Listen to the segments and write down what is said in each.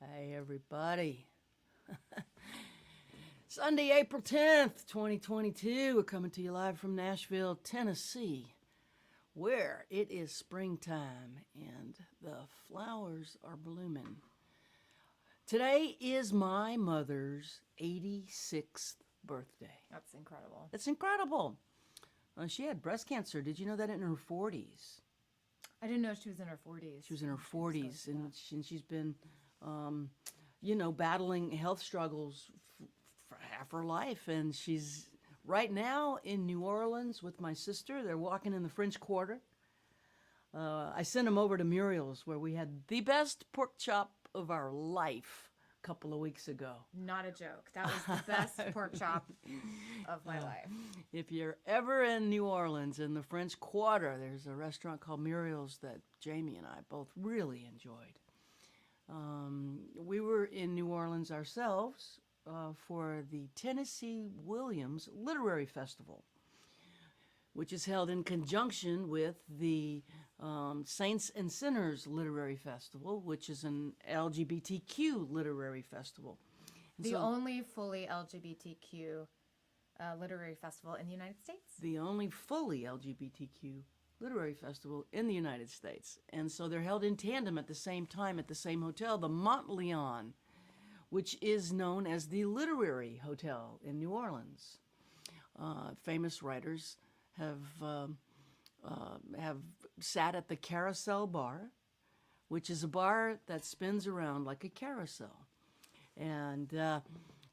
Hey, everybody. Sunday, April 10th, 2022. We're coming to you live from Nashville, Tennessee, where it is springtime and the flowers are blooming. Today is my mother's 86th birthday. That's incredible. It's incredible. She had breast cancer. Did you know that in her 40s? I didn't know she was in her 40s. She was in her 40s, and she's been, battling health struggles for half her life. And she's right now in New Orleans with my sister. They're walking in the French Quarter. I sent them over to Muriel's, where we had the best pork chop of our life a couple of weeks ago. Not a joke. That was the best pork chop of my life. If you're ever in New Orleans in the French Quarter, there's a restaurant called Muriel's that Jaimee and I both really enjoyed. We were in New Orleans ourselves for the Tennessee Williams Literary Festival, which is held in conjunction with the Saints and Sinners Literary Festival, which is an LGBTQ literary festival. And The only fully LGBTQ literary festival in the United States. the only fully LGBTQ literary festival in the United States. And so they're held in tandem at the same time at the same hotel, the Montleon, which is known as the Literary Hotel in New Orleans. Famous writers have sat at the Carousel Bar, which is a bar that spins around like a carousel. And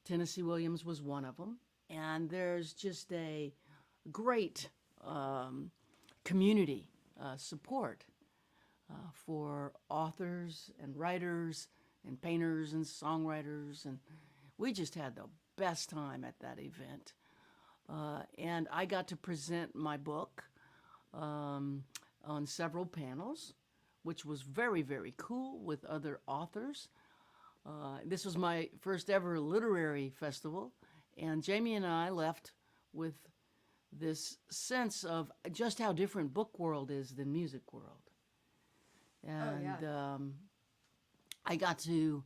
Tennessee Williams was one of them. And there's just a great community support for authors and writers and painters and songwriters. And we just had the best time at that event. And I got to present my book on several panels, which was very, very cool with other authors. This was my first ever literary festival, and Jaimee and I left with this sense of just how different book world is than music world. And I got to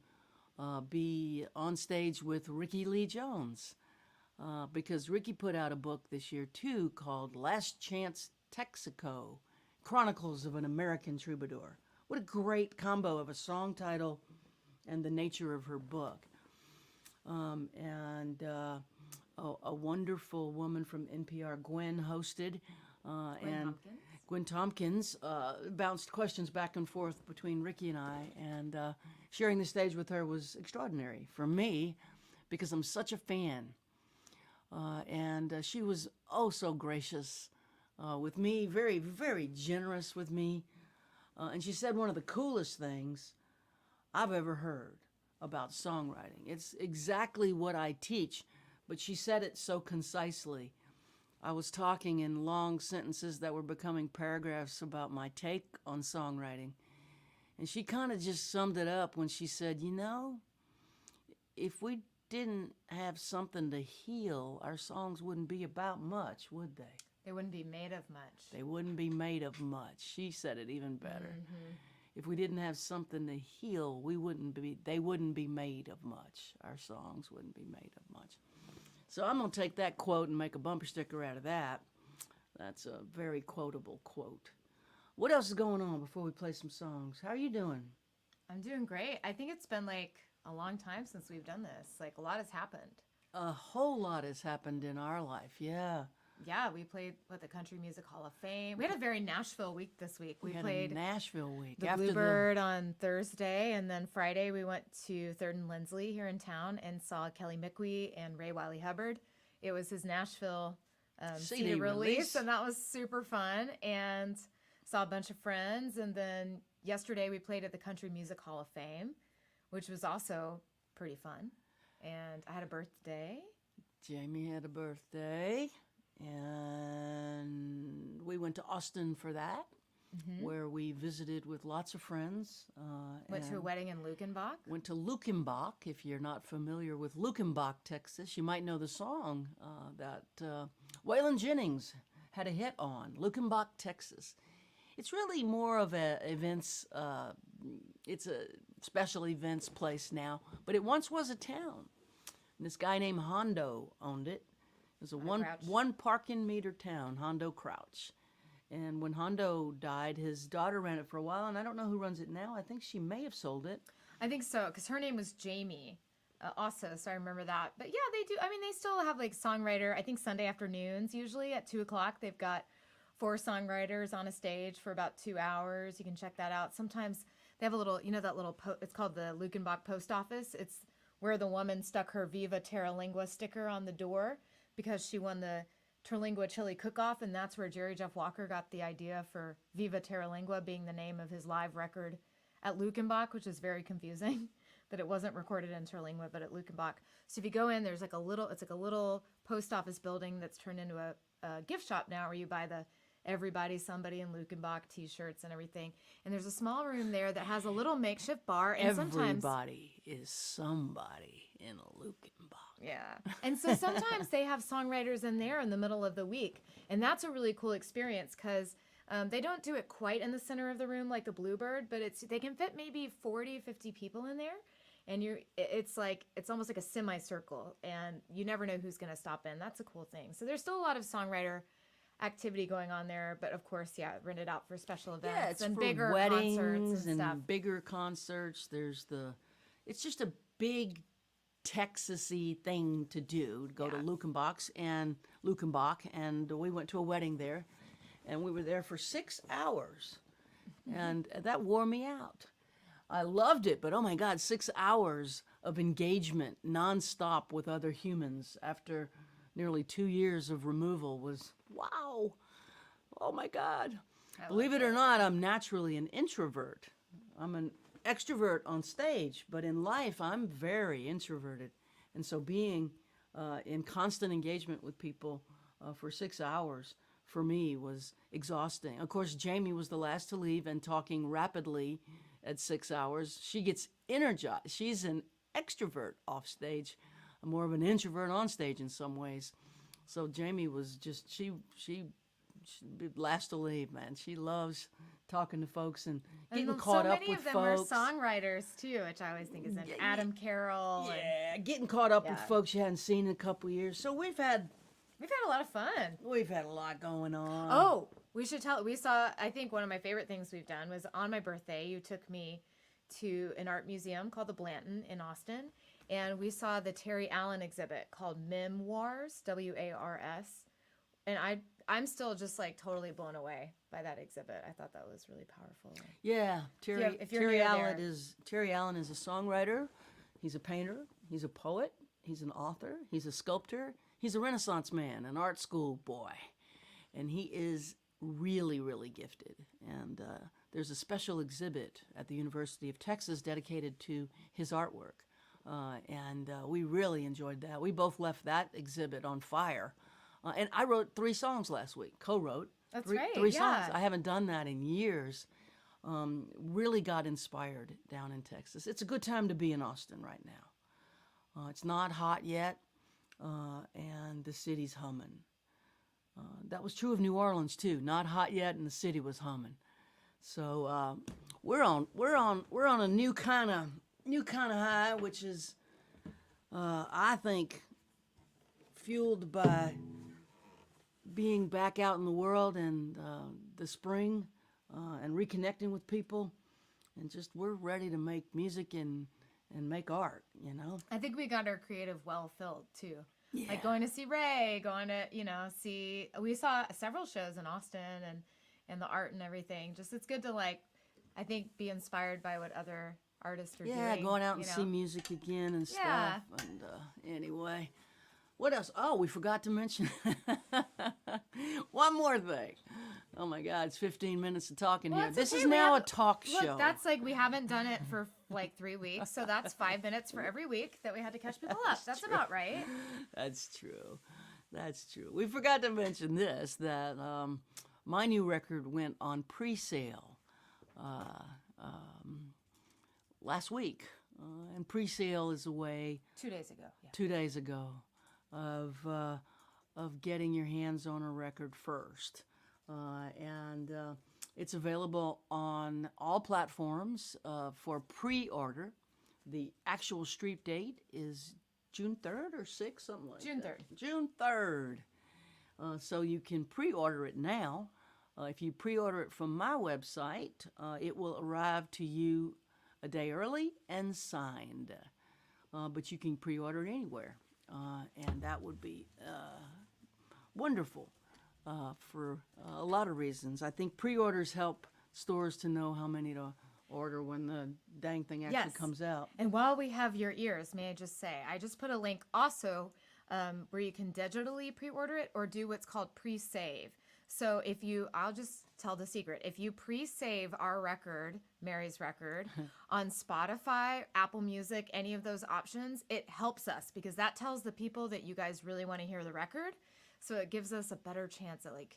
be on stage with Ricky Lee Jones because Ricky put out a book this year too called Last Chance Texaco, Chronicles of an American Troubadour. What a great combo of a song title and the nature of her book. A wonderful woman from NPR, Gwen, hosted. Gwen Tompkins bounced questions back and forth between Ricky and I, and sharing the stage with her was extraordinary for me because I'm such a fan. And she was oh so gracious with me, very, very generous with me. And she said one of the coolest things I've ever heard about songwriting. It's exactly what I teach, but she said it so concisely. I was talking in long sentences that were becoming paragraphs about my take on songwriting. And she kind of just summed it up when she said, if we didn't have something to heal, our songs wouldn't be about much, would they? They wouldn't be made of much. They wouldn't be made of much. She said it even better. Mm-hmm. If we didn't have something to heal, they wouldn't be made of much. Our songs wouldn't be made of much. So I'm going to take that quote and make a bumper sticker out of that. That's a very quotable quote. What else is going on before we play some songs? How are you doing? I'm doing great. I think it's been like a long time since we've done this. Like a lot has happened. A whole lot has happened in our life, yeah. Yeah, we played with the Country Music Hall of Fame. We had a very Nashville week this week. We had played a Nashville week. the Bluebird on Thursday, and then Friday we went to Third and Lindsley here in town and saw Kelly McWee and Ray Wiley Hubbard. It was his Nashville CD release, and that was super fun. And saw a bunch of friends. And then yesterday we played at the Country Music Hall of Fame, which was also pretty fun. And I had a birthday. Jaimee had a birthday. And we went to Austin for that, where we visited with lots of friends. Went to a wedding in Luckenbach. Went to Luckenbach. If you're not familiar with Luckenbach, Texas, you might know the song that Waylon Jennings had a hit on, Luckenbach, Texas. It's really more of a events it's a special events place now, but it once was a town. And this guy named Hondo owned it. It was a one parking meter town, Hondo Crouch. And when Hondo died, his daughter ran it for a while, and I don't know who runs it now. I think she may have sold it. I think so, because her name was Jaimee also, so I remember that. But yeah, they do. I mean, they still have like songwriter, I think Sunday afternoons, usually at 2 o'clock. They've got 4 songwriters on a stage for about 2 hours. You can check that out. Sometimes they have a little, that little, it's called the Lukenbach Post Office. It's where the woman stuck her Viva Terralingua sticker on the door because she won the Terlingua Chili Cook-Off, and that's where Jerry Jeff Walker got the idea for Viva Terralingua being the name of his live record at Lukenbach, which is very confusing that it wasn't recorded in Terlingua, but at Lukenbach. So if you go in, there's like a little post office building that's turned into a gift shop now where you buy the Everybody Somebody in Lukenbach t-shirts and everything. And there's a small room there that has a little makeshift bar. And everybody is somebody in a Lukenbach. Yeah. And so sometimes they have songwriters in there in the middle of the week. And that's a really cool experience because they don't do it quite in the center of the room like the Bluebird, but they can fit maybe 40, 50 people in there. And it's almost like a semicircle, and you never know who's going to stop in. That's a cool thing. So there's still a lot of songwriter activity going on there, but of course, rented out for special events. Yeah, it's and for bigger weddings concerts and stuff. Bigger concerts. It's just a big Texas-y thing to do, to go to Lukenbach, and we went to a wedding there, and we were there for 6 hours, and that wore me out. I loved it, but oh my God, 6 hours of engagement nonstop with other humans after nearly 2 years of removal was wow. Oh my God. Believe it or not, I'm naturally an introvert. I'm an extrovert on stage, but in life, I'm very introverted. And so being in constant engagement with people for 6 hours for me was exhausting. Of course, Jaimee was the last to leave and talking rapidly at 6 hours. She gets energized. She's an extrovert off stage, more of an introvert on stage in some ways. So Jaimee was just, she last to leave, man. She loves talking to folks and getting caught up with folks. So many of them are songwriters too, which I always think is Adam Carroll. Yeah, getting caught up with folks you hadn't seen in a couple of years. So we've had a lot of fun. We've had a lot going on. Oh, we should tell. We saw, I think one of my favorite things we've done was on my birthday, you took me to an art museum called the Blanton in Austin. And we saw the Terry Allen exhibit called Memoirs, W-A-R-S. And I'm still just like totally blown away by that exhibit. I thought that was really powerful. Yeah, Terry Allen is a songwriter. He's a painter. He's a poet. He's an author. He's a sculptor. He's a Renaissance man, an art school boy. And he is really, really gifted. And there's a special exhibit at the University of Texas dedicated to his artwork. And we really enjoyed that. We both left that exhibit on fire. And I wrote 3 songs last week, co-wrote. That's right, 3 songs. I haven't done that in years. Really got inspired down in Texas. It's a good time to be in Austin right now. It's not hot yet, and the city's humming. That was true of New Orleans too. Not hot yet, and the city was humming. So we're on a new kind of high, which is, I think, fueled by being back out in the world and the spring and reconnecting with people, and just we're ready to make music and make art. I think we got our creative well filled too. Yeah. Like going to see Ray, going to we saw several shows in Austin and the art and everything. Just it's good to I think be inspired by what other artists are doing. Yeah, going out and see music again and stuff. Yeah. And anyway, what else? Oh, we forgot to mention one more thing. Oh my God, it's 15 minutes of talking here. This is now a talk show. Look, that's we haven't done it for 3 weeks, so that's 5 minutes for every week that we had to catch people up. That's about right. That's true. We forgot to mention this, that my new record went on pre-sale last week. And pre-sale is a way 2 days ago. Yeah. 2 days ago of getting your hands on a record first. And It's available on all platforms for pre-order. The actual street date is June 3rd or 6th, something like June that. 3rd. June 3rd. So you can pre-order it now. If you pre-order it from my website, it will arrive to you a day early and signed. But you can pre-order it anywhere. And that would be wonderful for a lot of reasons. I think pre-orders help stores to know how many to order when the dang thing actually comes out. And while we have your ears, may I just say, I just put a link also where you can digitally pre-order it or do what's called pre-save. So if you, I'll just tell the secret. If you pre-save our record, Mary's record, on Spotify, Apple Music, any of those options, it helps us because that tells the people that you guys really want to hear the record. So it gives us a better chance at like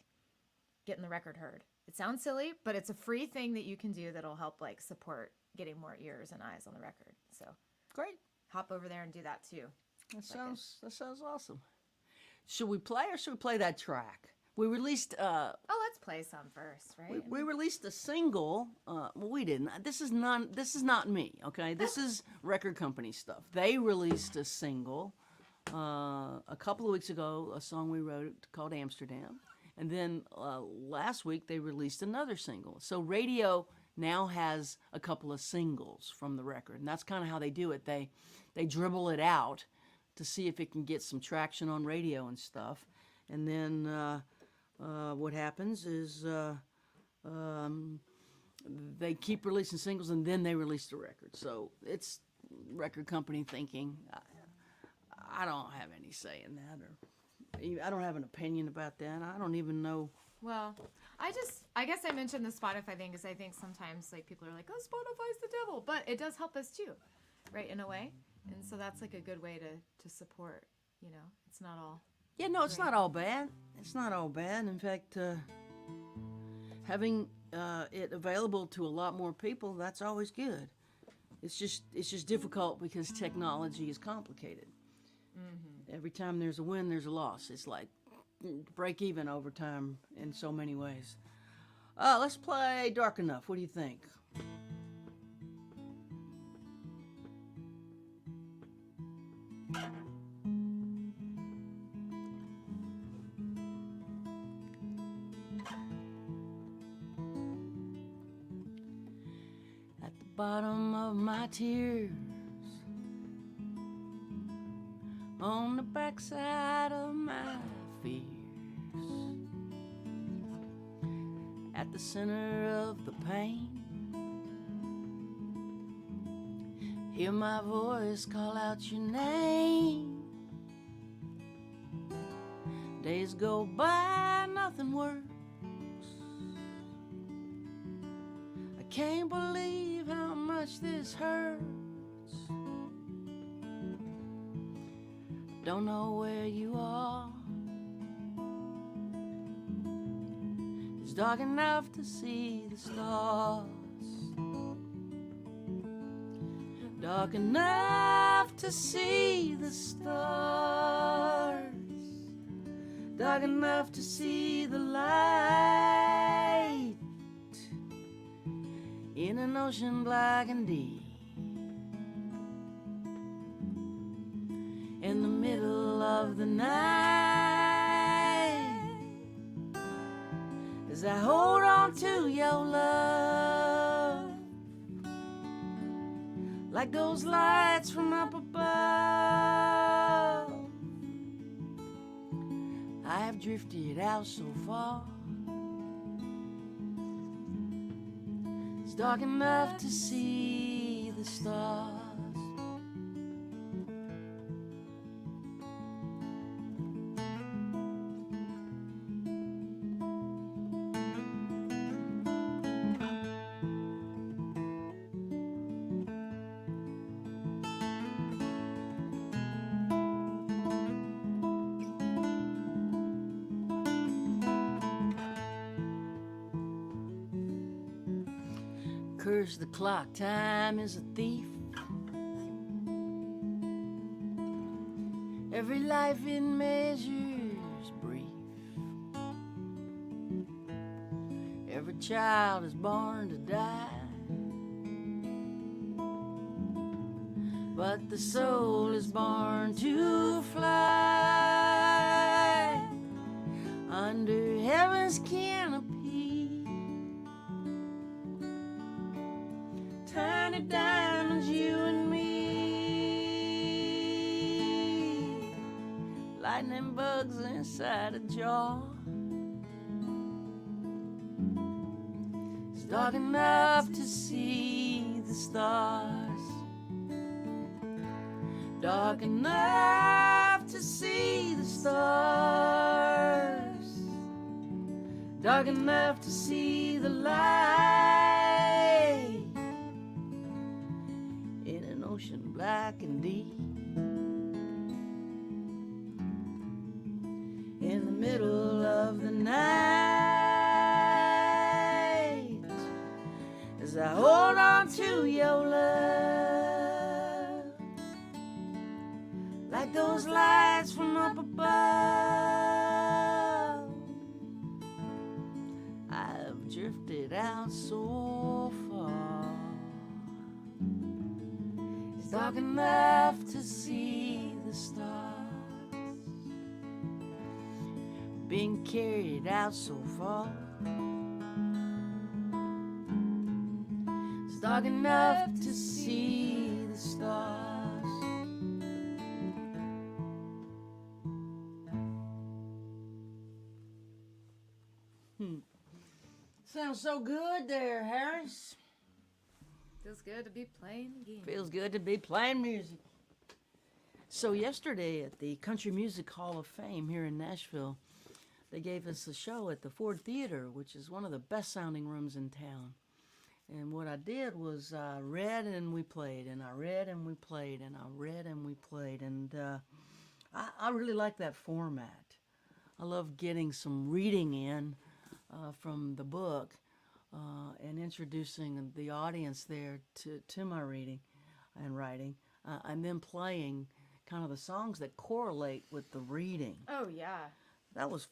getting the record heard. It sounds silly, but it's a free thing that you can do that'll help like support getting more ears and eyes on the record. So great. Hop over there and do that too. That sounds awesome. Should we play or should we play that track? We released. Let's play some first, right? We released a single. Well, we didn't. This is not me. Okay, this is record company stuff. They released a single a couple of weeks ago. A song we wrote called Amsterdam, and then last week they released another single. So radio now has a couple of singles from the record, and that's kind of how they do it. They dribble it out to see if it can get some traction on radio and stuff, and then. What happens is they keep releasing singles and then they release the record. So it's record company thinking. I don't have any say in that, or I don't have an opinion about that. I don't even know. Well, I guess I mentioned the Spotify thing because I think sometimes like people are like, oh, Spotify's the devil, but it does help us too, right, in a way. And so that's like a good way to support, it's not all. Yeah, no, it's not all bad. It's not all bad. In fact, having it available to a lot more people, that's always good. It's just difficult because technology is complicated. Mm-hmm. Every time there's a win, there's a loss. It's like break even over time in so many ways. Let's play Dark Enough. What do you think? Bottom of my tears, on the backside of my fears, at the center of the pain, hear my voice call out your name. Days go by, nothing works. I can't believe how much this hurts. Don't know where you are. It's dark enough to see the stars. Dark enough to see the stars. Dark enough to see the light in an ocean black and deep. In the middle of the night, as I hold on to your love, like those lights from up above, I have drifted out so far. It's dark enough to see the stars. Curse the clock, time is a thief. Every life it measures brief. Every child is born to die, but the soul is born to fly under heaven's canopy. Tiny diamonds, you and me, lightning bugs inside a jar. It's dark enough to see the stars, dark enough to see the stars, dark enough to see the light in an ocean black and deep. In the middle of the night, as I hold on to your love, like those lights from up above, I've drifted out so far. It's dark enough to see the stars, being carried out so far. It's dark enough to see the stars. Sounds so good there, Harris. Feels good to be playing again. Feels good to be playing music. So yesterday at the Country Music Hall of Fame here in Nashville, they gave us a show at the Ford Theater, which is one of the best sounding rooms in town. And what I did was I read and we played, and I read and we played, and I read and we played. And I really like that format. I love getting some reading in from the book and introducing the audience there to my reading and writing, and then playing kind of the songs that correlate with the reading. Oh, yeah. That was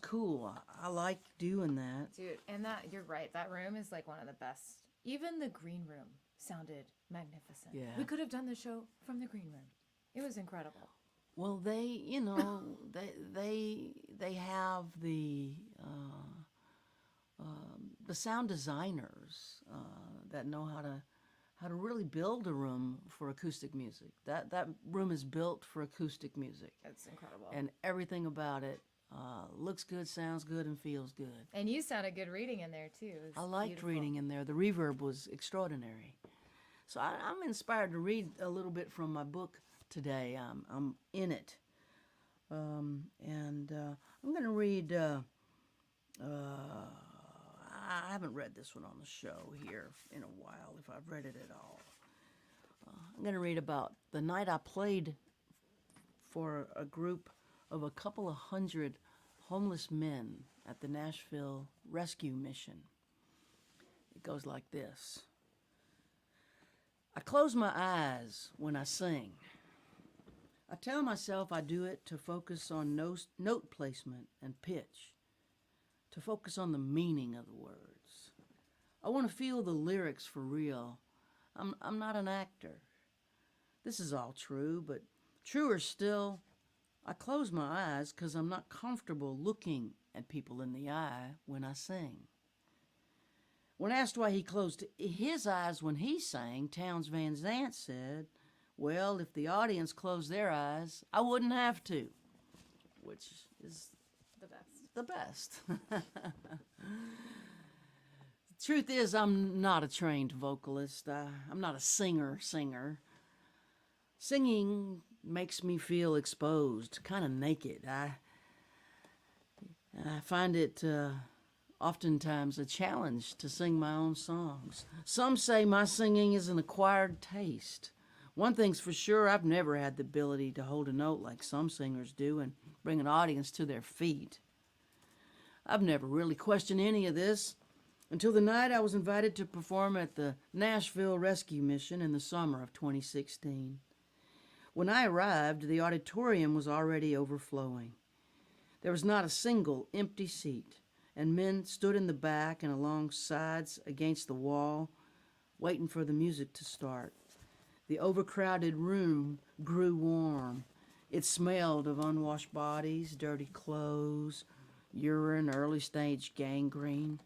cool. I like doing that. Dude, and you're right. That room is like one of the best. Even the green room sounded magnificent. Yeah. We could have done the show from the green room. It was incredible. Well, they have the sound designers that know how to really build a room for acoustic music. That room is built for acoustic music. It's incredible. And everything about it looks good, sounds good, and feels good. And you sounded good reading in there, too. I liked reading in there. The reverb was extraordinary. So I'm inspired to read a little bit from my book today. I'm in it. And I'm going to read... I haven't read this one on the show here in a while, if I've read it at all. I'm going to read about the night I played for a group of a couple of hundred homeless men at the Nashville Rescue Mission. It goes like this. I close my eyes when I sing. I tell myself I do it to focus on note placement and pitch, to focus on the meaning of the words. I want to feel the lyrics for real. I'm not an actor. This is all true, but truer still, I close my eyes because I'm not comfortable looking at people in the eye when I sing. When asked why he closed his eyes when he sang, Townes Van Zandt said, well, if the audience closed their eyes, I wouldn't have to, which is the best. The truth is, I'm not a trained vocalist. I'm not a singer. Singing makes me feel exposed, kind of naked. I find it oftentimes a challenge to sing my own songs. Some say my singing is an acquired taste. One thing's for sure, I've never had the ability to hold a note like some singers do and bring an audience to their feet. I've never really questioned any of this until the night I was invited to perform at the Nashville Rescue Mission in the summer of 2016. When I arrived, the auditorium was already overflowing. There was not a single empty seat. and men stood in the back and along sides against the wall, waiting for the music to start. The overcrowded room grew warm. It smelled of unwashed bodies, dirty clothes, urine, early-stage gangrene.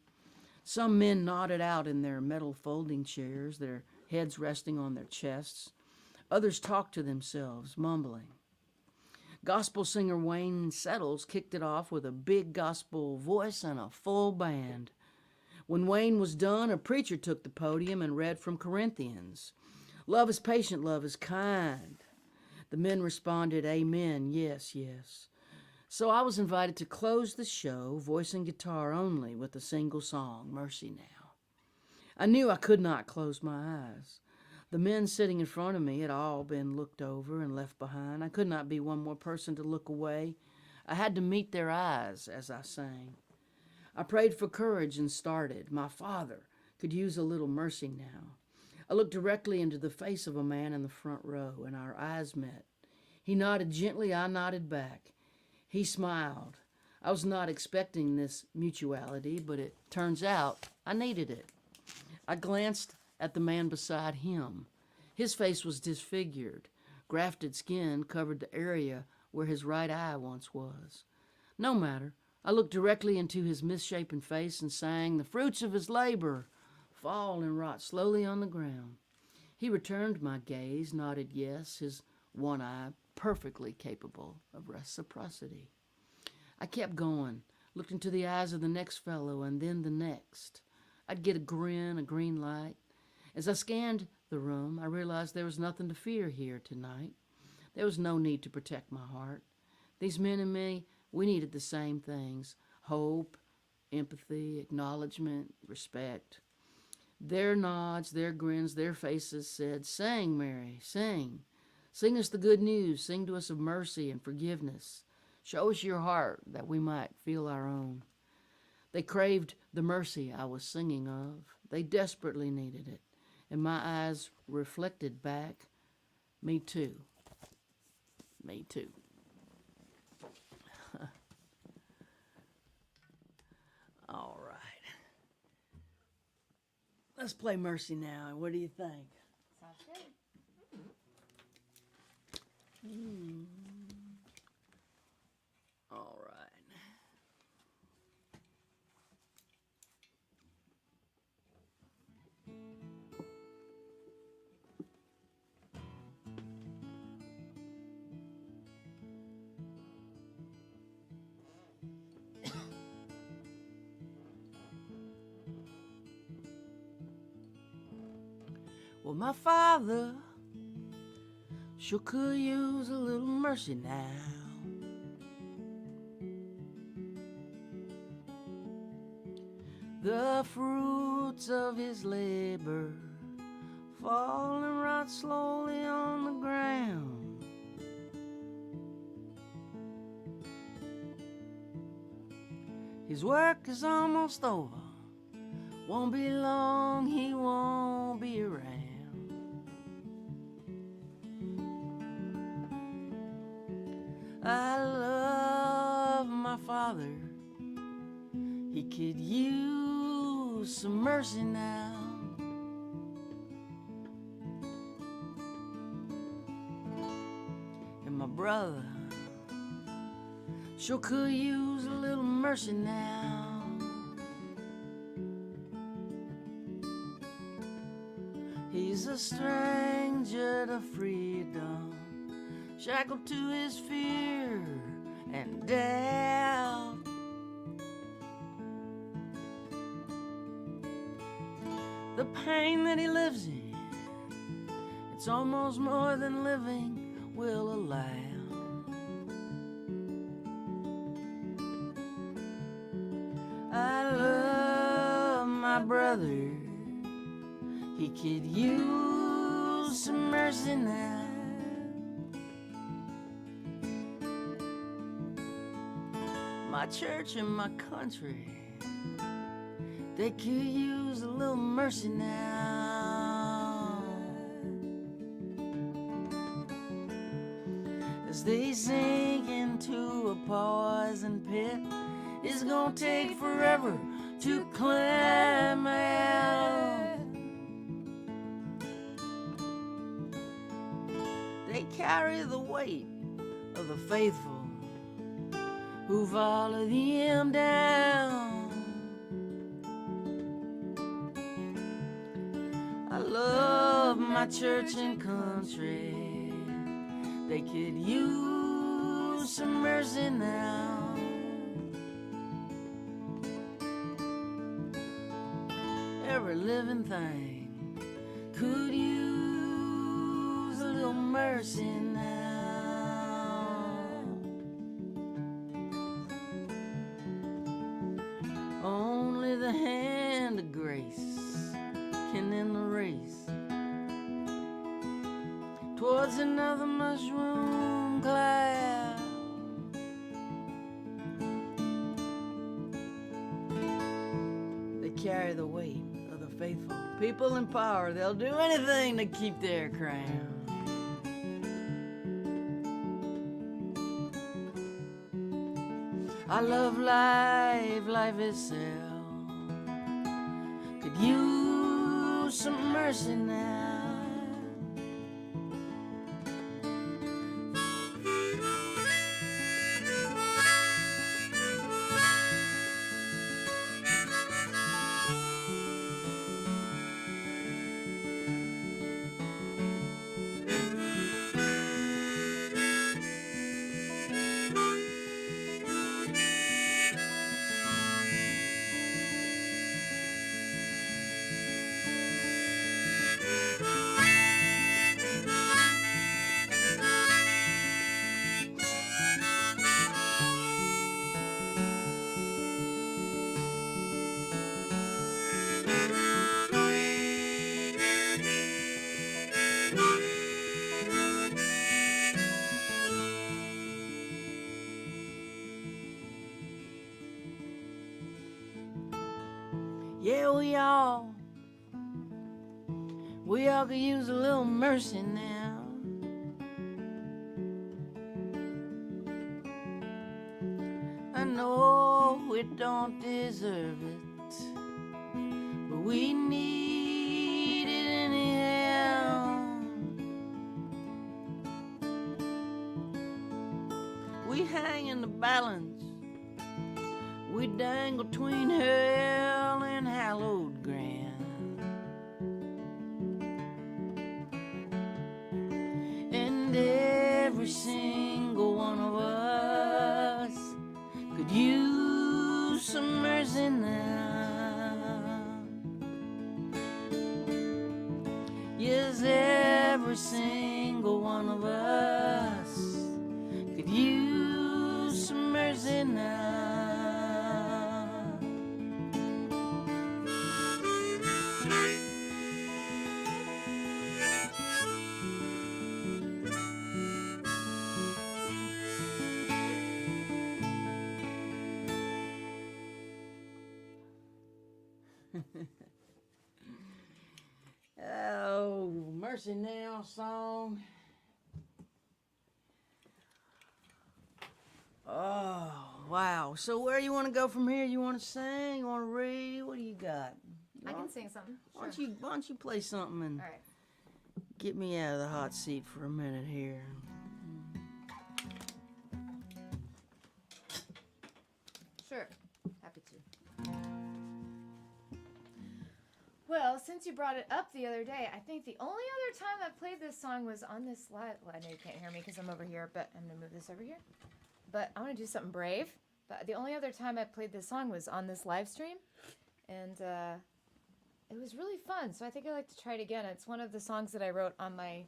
Some men nodded out in their metal folding chairs, their heads resting on their chests. Others talked to themselves, mumbling. Gospel singer Wayne Settles kicked it off with a big gospel voice and a full band. When Wayne was done, a preacher took the podium and read from Corinthians. Love is patient, love is kind. The men responded, amen, yes, yes. So I was invited to close the show, voice and guitar only, with a single song, Mercy Now. I knew I could not close my eyes. The men sitting in front of me had all been looked over and left behind. I could not be one more person to look away. I had to meet their eyes as I sang. I prayed for courage and started. My Father could use a little mercy now. I looked directly into the face of a man in the front row, and our eyes met. He nodded gently, I nodded back. He smiled. I was not expecting this mutuality, but it turns out I needed it. I glanced at the man beside him. His face was disfigured. Grafted skin covered the area where his right eye once was. No matter. I looked directly into his misshapen face and sang, the fruits of his labor fall and rot slowly on the ground. He returned my gaze, nodded yes, his one eye perfectly capable of reciprocity. I kept going, looked into the eyes of the next fellow and then the next. I'd get a grin, a green light. As I scanned the room, I realized there was nothing to fear here tonight. There was no need to protect my heart. These men and me, we needed the same things: hope, empathy, acknowledgement, respect. Their nods, their grins, their faces said, sing, Mary, sing. Sing us the good news. Sing to us of mercy and forgiveness. Show us your heart that we might feel our own. They craved the mercy I was singing of. They desperately needed it. And my eyes reflected back, me too. Me too. All right. Let's play Mercy now. What do you think? Sounds good. All right. Well, my father sure could use a little mercy now. The fruits of his labor fall and rot slowly on the ground. His work is almost over. Won't be long, he won't be around. I love my father. He could use some mercy now. And my brother sure could use a little mercy now. He's a stranger to freedom, shackled to his fear and doubt. The pain that he lives in, it's almost more than living will allow. I love my brother. He could use some mercy now. My church and my country, they could use a little mercy now. As they sink into a poison pit, it's gonna take forever to climb out. They carry the weight of the faithful who follow them down. I love my church and country. They could use some mercy now. Every living thing could use a little mercy now. Only the hand of grace can end the race towards another mushroom cloud. They carry the weight of the faithful. People in power, they'll do anything to keep their crown. I love life, life itself could use some mercy now. Yeah, we all could use a little mercy now. I know we don't deserve it, but we need it anyhow. We hang in the balance, we dangle between hell and hallowed ground. And every single one of us could use some mercy now. Yes, every single one of us could use some mercy now. Oh, Mercy Now song. Oh, wow. So where you want to go from here? You want to sing? You want to read? What do you got? I can sing something. Why don't you play something and All right. get me out of the hot seat for a minute here? Sure. Happy to. Well, since you brought it up the other day, I think the only other time I played this song was on this live. Well, I know you can't hear me because I'm over here, but I'm going to move this over here. But I want to do something brave. But the only other time I played this song was on this live stream. And it was really fun. So I think I'd like to try it again. It's one of the songs that I wrote on my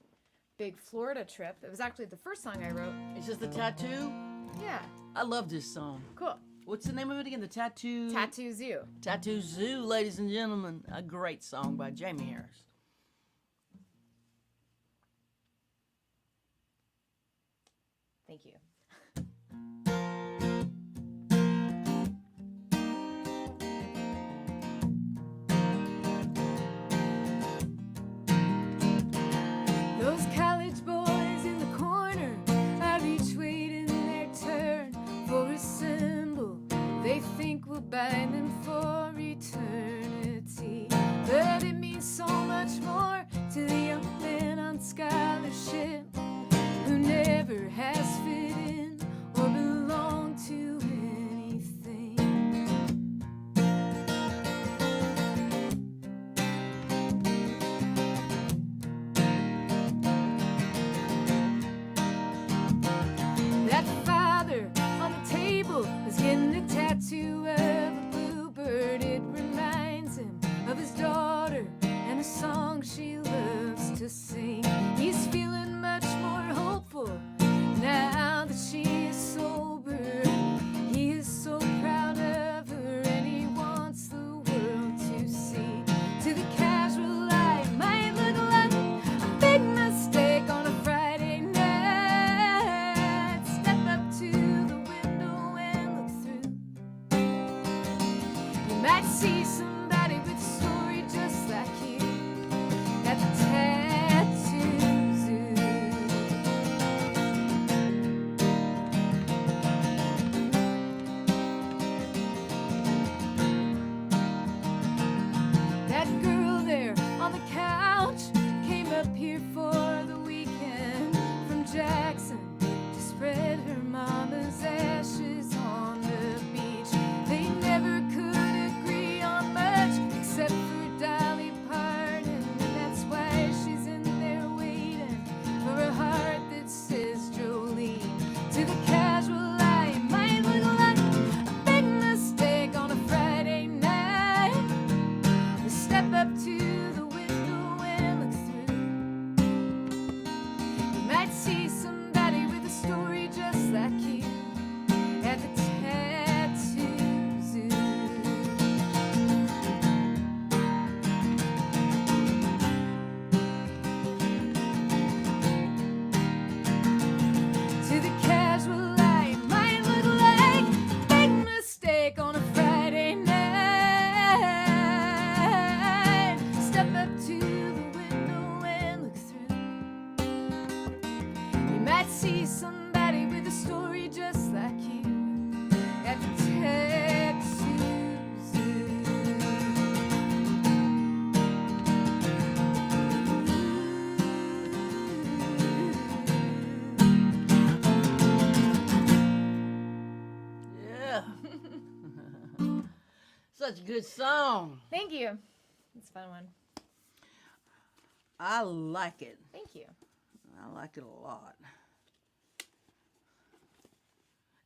big Florida trip. It was actually the first song I wrote. Is this the Tattoo? Yeah. I love this song. Cool. What's the name of it again? The Tattoo? Tattoo Zoo. Tattoo Zoo, ladies and gentlemen. A great song by Jaimee Harris. Thank you. Those college boys in the corner are each waiting their turn for a symbol they think such a good song. Thank you. It's a fun one. I like it. Thank you. I like it a lot.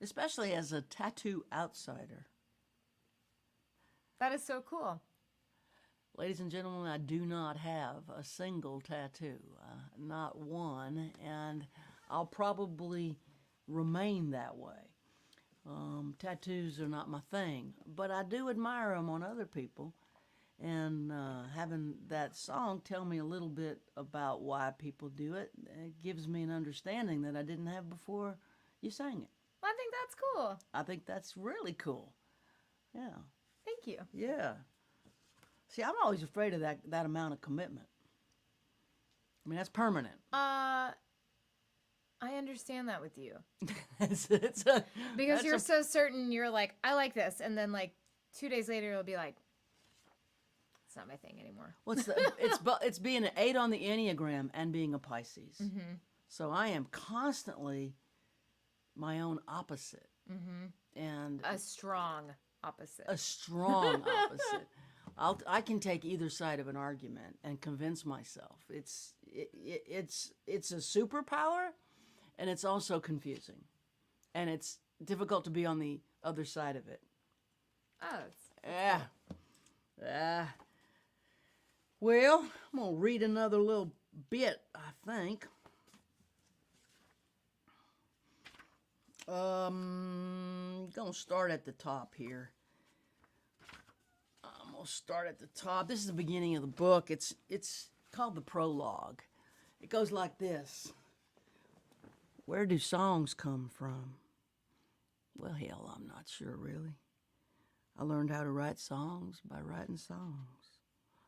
Especially as a tattoo outsider. That is so cool. Ladies and gentlemen, I do not have a single tattoo. Not one. And I'll probably remain that way. Tattoos are not my thing. But I do admire them on other people. And having that song tell me a little bit about why people do it, it gives me an understanding that I didn't have before you sang it. Well, I think that's cool. I think that's really cool. Yeah. Thank you. Yeah. See, I'm always afraid of that amount of commitment. I mean, that's permanent. I understand that with you. Because you're so certain, you're like, I like this. And then like 2 days later, you'll be like, it's not my thing anymore. Well, it's being an 8 on the Enneagram and being a Pisces. Mm-hmm. So I am constantly my own opposite. Mm-hmm. And a strong opposite. A strong opposite. I can take either side of an argument and convince myself. It's a superpower, and it's also confusing, and it's difficult to be on the other side of it. Oh, yeah. Well, I'm gonna read another little bit, I think. Gonna start at the top here. I'm gonna start at the top. This is the beginning of the book. It's called the prologue. It goes like this. Where do songs come from? Well, hell, I'm not sure really. I learned how to write songs by writing songs.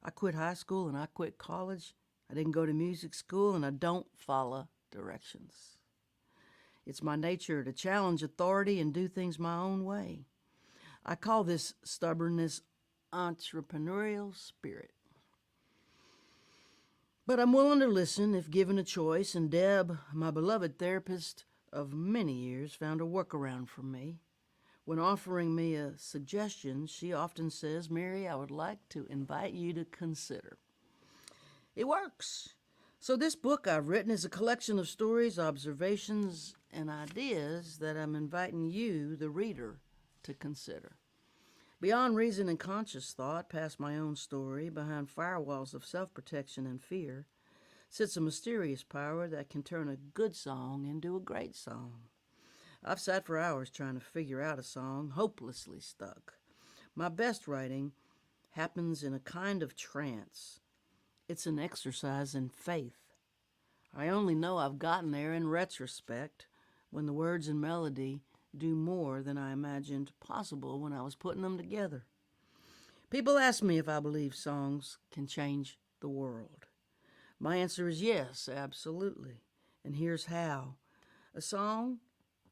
I quit high school and I quit college. I didn't go to music school and I don't follow directions. It's my nature to challenge authority and do things my own way. I call this stubbornness entrepreneurial spirit. But I'm willing to listen if given a choice, and Deb, my beloved therapist of many years, found a workaround for me. When offering me a suggestion, she often says, Mary, I would like to invite you to consider. It works. So this book I've written is a collection of stories, observations, and ideas that I'm inviting you, the reader, to consider. Beyond reason and conscious thought, past my own story, behind firewalls of self-protection and fear, sits a mysterious power that can turn a good song into a great song. I've sat for hours trying to figure out a song, hopelessly stuck. My best writing happens in a kind of trance. It's an exercise in faith. I only know I've gotten there in retrospect, when the words and melody do more than I imagined possible when I was putting them together. People ask me if I believe songs can change the world. My answer is yes, absolutely. And here's how. A song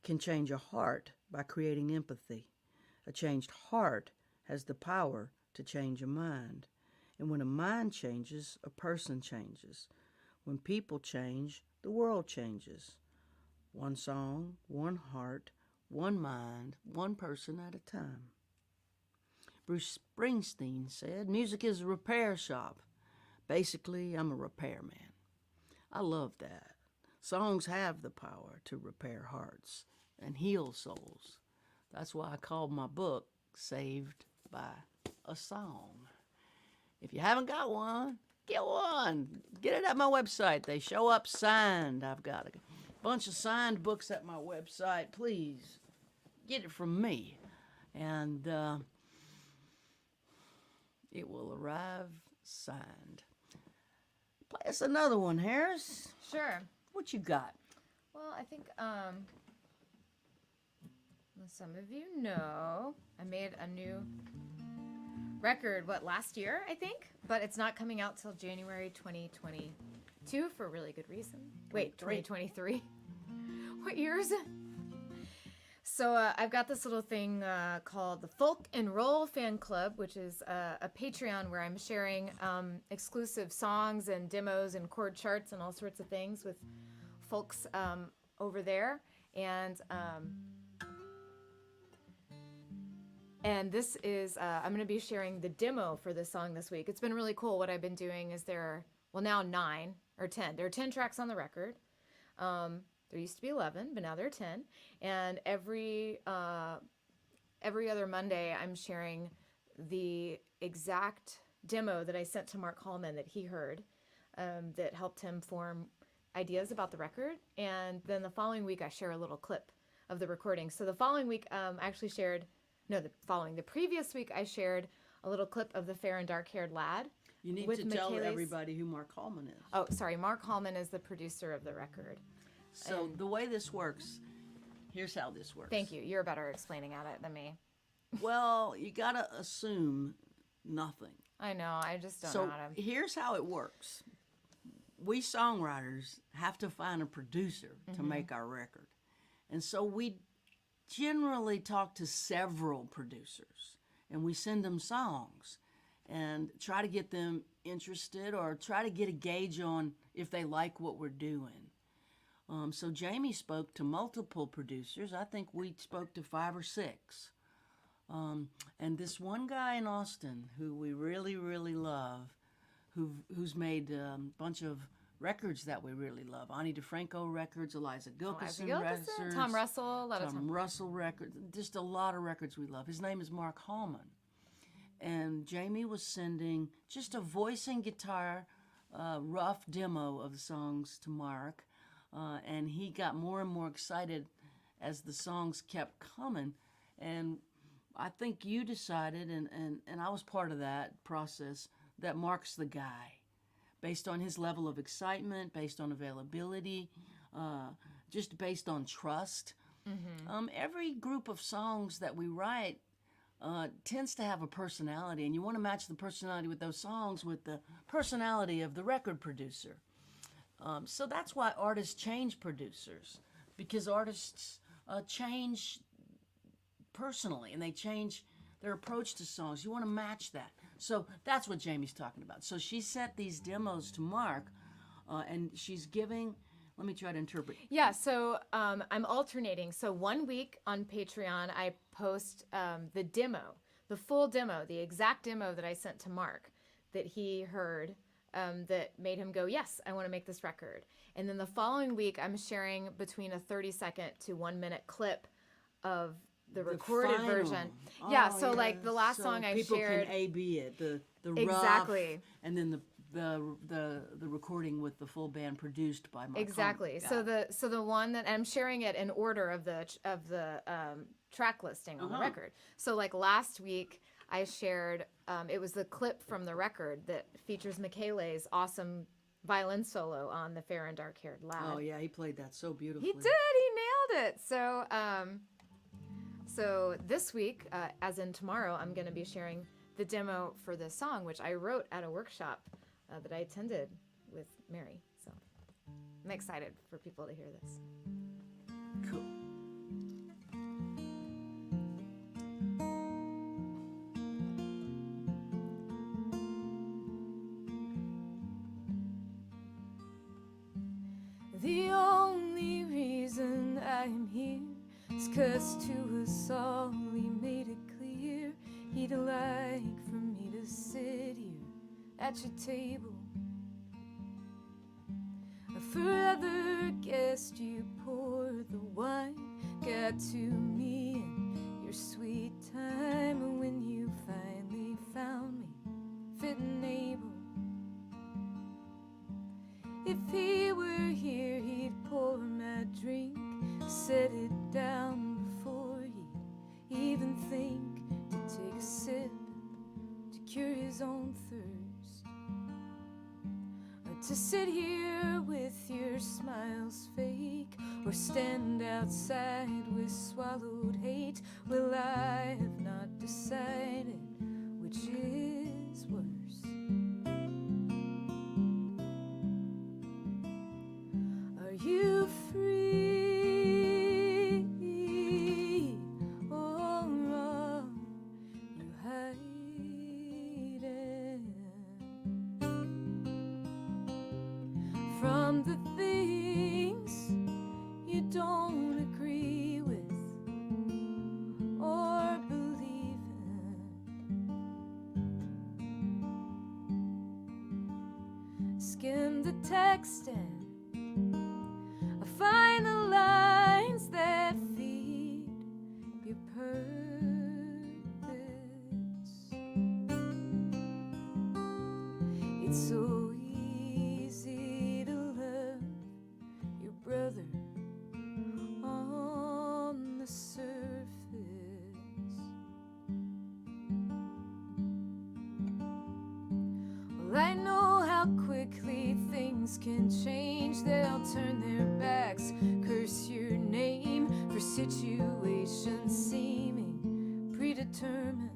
can change a heart by creating empathy. A changed heart has the power to change a mind. And when a mind changes, a person changes. When people change, the world changes. One song, one heart, one mind, one person at a time. Bruce Springsteen said, music is a repair shop. Basically, I'm a repairman. I love that. Songs have the power to repair hearts and heal souls. That's why I called my book Saved by a Song. If you haven't got one, get one. Get it at my website. They show up signed. I've got a bunch of signed books at my website. Please get it from me. And it will arrive signed. Play us another one, Harris. Sure. What you got? Well, I think some of you know I made a new record, last year, I think? But it's not coming out till January 2022 for a really good reason. Wait, 2023. What year is it? So I've got this little thing called the Folk and Roll Fan Club, which is a Patreon where I'm sharing exclusive songs and demos and chord charts and all sorts of things with folks over there. And And this is, I'm going to be sharing the demo for this song this week. It's been really cool. What I've been doing is now 9 or 10. There are 10 tracks on the record. There used to be 11, but now there are 10. And every other Monday, I'm sharing the exact demo that I sent to Mark Hallman that he heard, that helped him form ideas about the record. And then the following week, I share a little clip of the recording. So the following week, the previous week, I shared a little clip of the fair and dark-haired lad. You need to tell everybody who Mark Hallman is. Oh, sorry. Mark Hallman is the producer of the record. So the way this works, here's how this works. Thank you. You're better explaining at it than me. Well, you got to assume nothing. I know. I just don't know how to. So here's how it works. We songwriters have to find a producer to make our record. And so we generally talk to several producers, and we send them songs and try to get them interested or try to get a gauge on if they like what we're doing. So Jaimee spoke to multiple producers. I think we spoke to 5 or 6. And this one guy in Austin who we really, really love, who's made a bunch of records that we really love. Ani DeFranco records, Eliza Gilkison records. Tom Russell. Tom Russell records. Just a lot of records we love. His name is Mark Hallman. And Jaimee was sending just a voice and guitar rough demo of the songs to Mark. And he got more and more excited as the songs kept coming. And I think you decided, and I was part of that process, that Mark's the guy. Based on his level of excitement, based on availability, just based on trust. Every group of songs that we write tends to have a personality, and you want to match the personality with those songs with the personality of the record producer. So that's why artists change producers, because artists change personally, and they change their approach to songs. You want to match that. So that's what Jaimee's talking about. So she sent these demos to Mark, and she's giving, let me try to interpret. Yeah, so I'm alternating. So one week on Patreon, I post the demo, the full demo, the exact demo that I sent to Mark that he heard that made him go, yes, I want to make this record. And then the following week, I'm sharing between a 30-second to 1-minute clip of the recorded final version. Yeah, so like the last song I people shared. People can A/B it, the exactly. rough, and then the recording with the full band produced by Mark Exactly. So the one that I'm sharing it in order of the track listing on the record. So like last week I shared it was the clip from the record that features Michele's awesome violin solo on the fair and dark-haired lad. Oh yeah, he played that so beautifully. He did. He nailed it. So this week, as in tomorrow, I'm going to be sharing the demo for this song, which I wrote at a workshop that I attended with Mary. So I'm excited for people to hear this. Cool. The only reason I'm here is 'cause to us all he made it clear he'd like for me to sit here at your table. A forever guest, you pour the wine, got to me in your sweet time when you finally found me fit and able. If he were here, he'd pour my drink, set it down before he'd even think to take a sip to cure his own thirst. Or to sit here with your smiles fake, or stand outside with swallowed hate. Well, I have not decided which is worse. You free, or are you hiding from the things you don't agree with or believe in? skim the text and I find the lines that feed your purpose. It's so easy to love your brother on the surface. Well, I know how quickly things can change. They'll turn their backs, curse your name for situations seeming predetermined.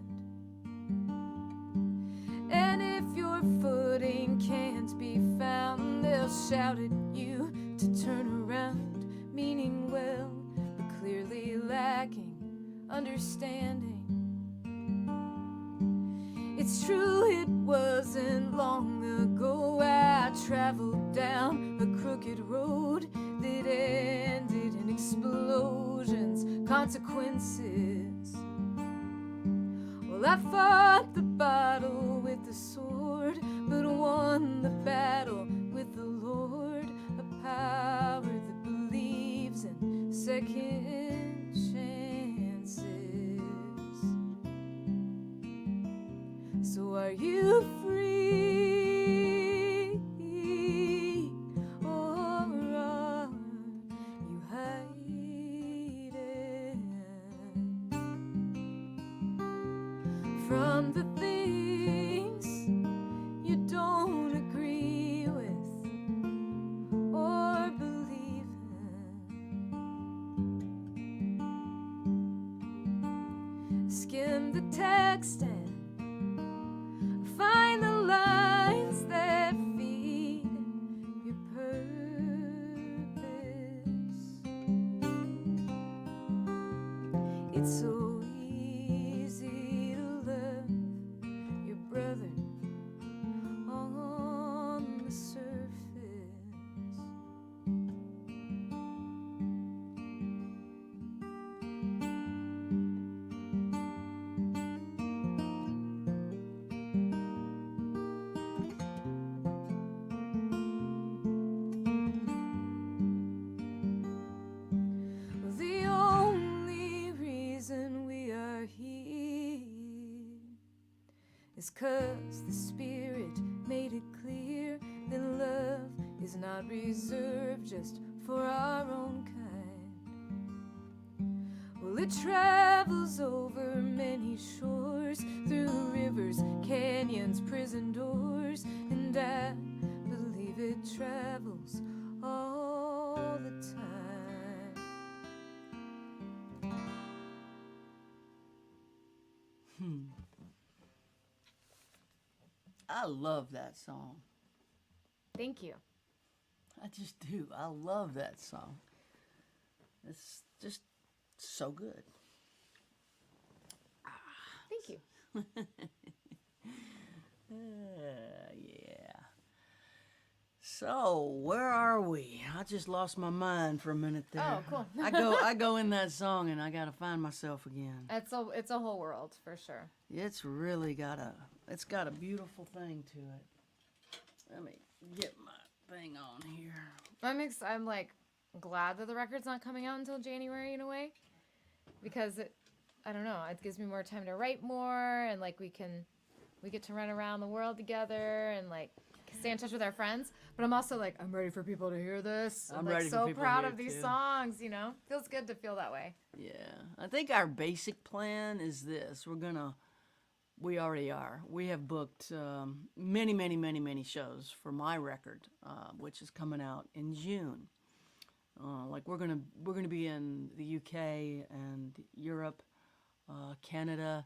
And if your footing can't be found, they'll shout at you to turn around, meaning well, but clearly lacking understanding. It's true, it wasn't long ago I traveled down a crooked road that ended in explosions, consequences. Well, I fought the battle with the sword, but won the battle with the Lord, a power that believes in second chances. So are you free, or are you hiding from the things you don't agree with or believe in? Skim the text and find the lines that feed your purpose. It's so easy to love your brother on the surface. The only reason we are here is 'cause the Spirit made it clear that love is not reserved just for our own kind. Well, it travels over many shores, through rivers, canyons, prison doors, and I believe it travels all the time. I love that song. Thank you. I just do. I love that song. It's just so good. Thank you. Yeah. So, where are we? I just lost my mind for a minute there. Oh, cool. I go in that song and I gotta find myself again. It's a whole world for sure. It's really got a beautiful thing to it. Let me get my thing on here. I'm like glad that the record's not coming out until January in a way, because I don't know, it gives me more time to write more, and like we get to run around the world together and like stay in touch with our friends. But I'm also like, I'm ready for people to hear this. I'm like so proud of these songs, you know? Feels good to feel that way. Yeah. I think our basic plan is this. We already are. We have booked many shows for my record, which is coming out in June. Like we're gonna be in the UK and Europe, Canada,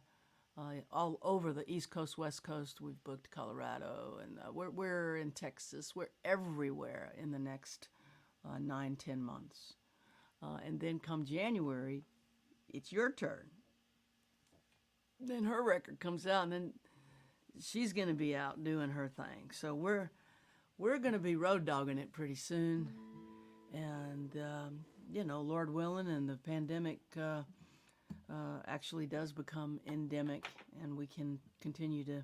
all over the East Coast, West Coast. We've booked Colorado, and we're in Texas. We're everywhere in the next 9-10 months, and then come January, it's your turn. Then her record comes out, and then she's gonna be out doing her thing. So we're gonna be road dogging it pretty soon, and Lord willing, and the pandemic actually does become endemic, and we can continue to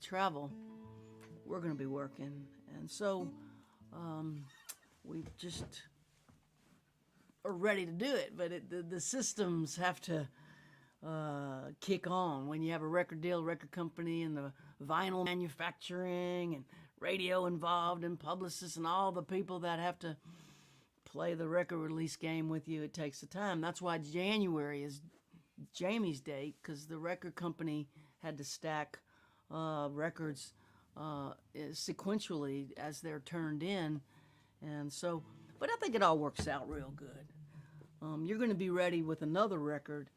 travel. we're going to be working. And so we just are ready to do it, but the systems have to kick on when you have a record deal, record company, and the vinyl manufacturing and radio involved and publicists and all the people that have to play the record release game with you. It takes the time. That's why January is Jaimee's date, because the record company had to stack records sequentially as they're turned in. And so, but I think it all works out real good. You're going to be ready with another record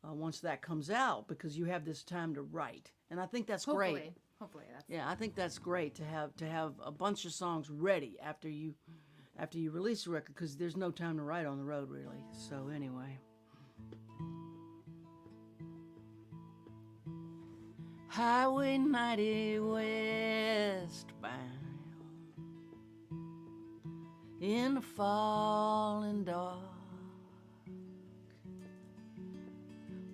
once that comes out, because you have this time to write, and I think that's great. Hopefully, that's I think that's great to have a bunch of songs ready after you release the record, because there's no time to write on the road really. So anyway, Highway 90 westbound in the falling dark,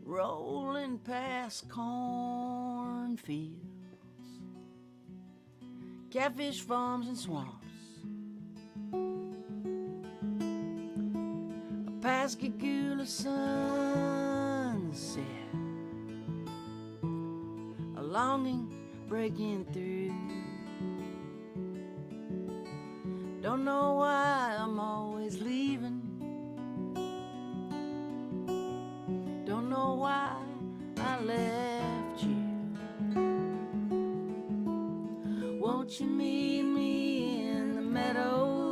rolling past cornfields, catfish farms and swamps, a Pascagoula sunset, a longing breaking through. Don't know why I'm always leaving. Don't know why I left you. Won't you meet me in the meadow?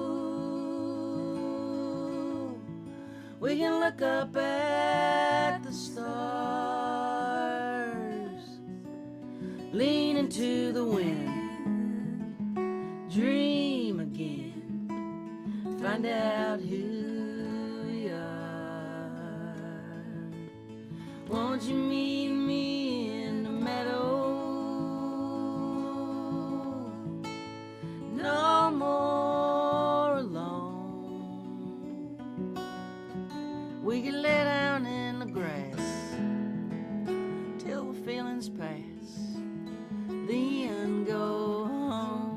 We can look up at the stars, lean into the wind, dream again, find out who we are. Won't you meet me in the meadow? No more alone. We can lay down in the grass till the feelings pass, then go home.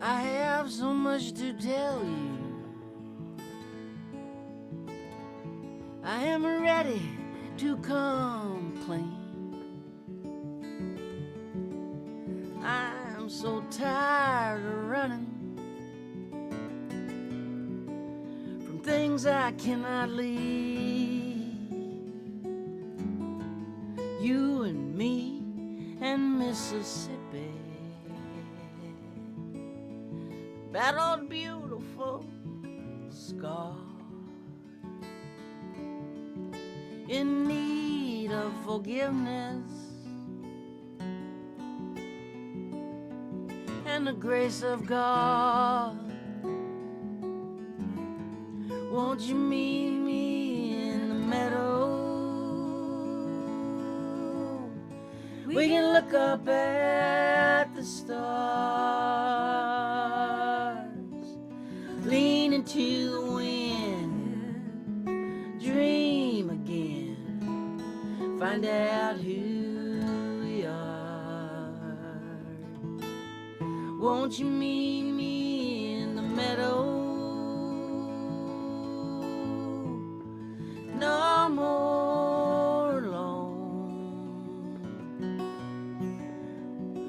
I have so much to tell you. I am ready to come clean. I'm so tired of running from things I cannot leave. You and me and Mississippi, that old beautiful scar, in need of forgiveness and the grace of God. Won't you meet me in the meadow? We can look up at the stars, lean into the wind, dream again, find out who we are. Won't you meet me in the meadow? No more alone.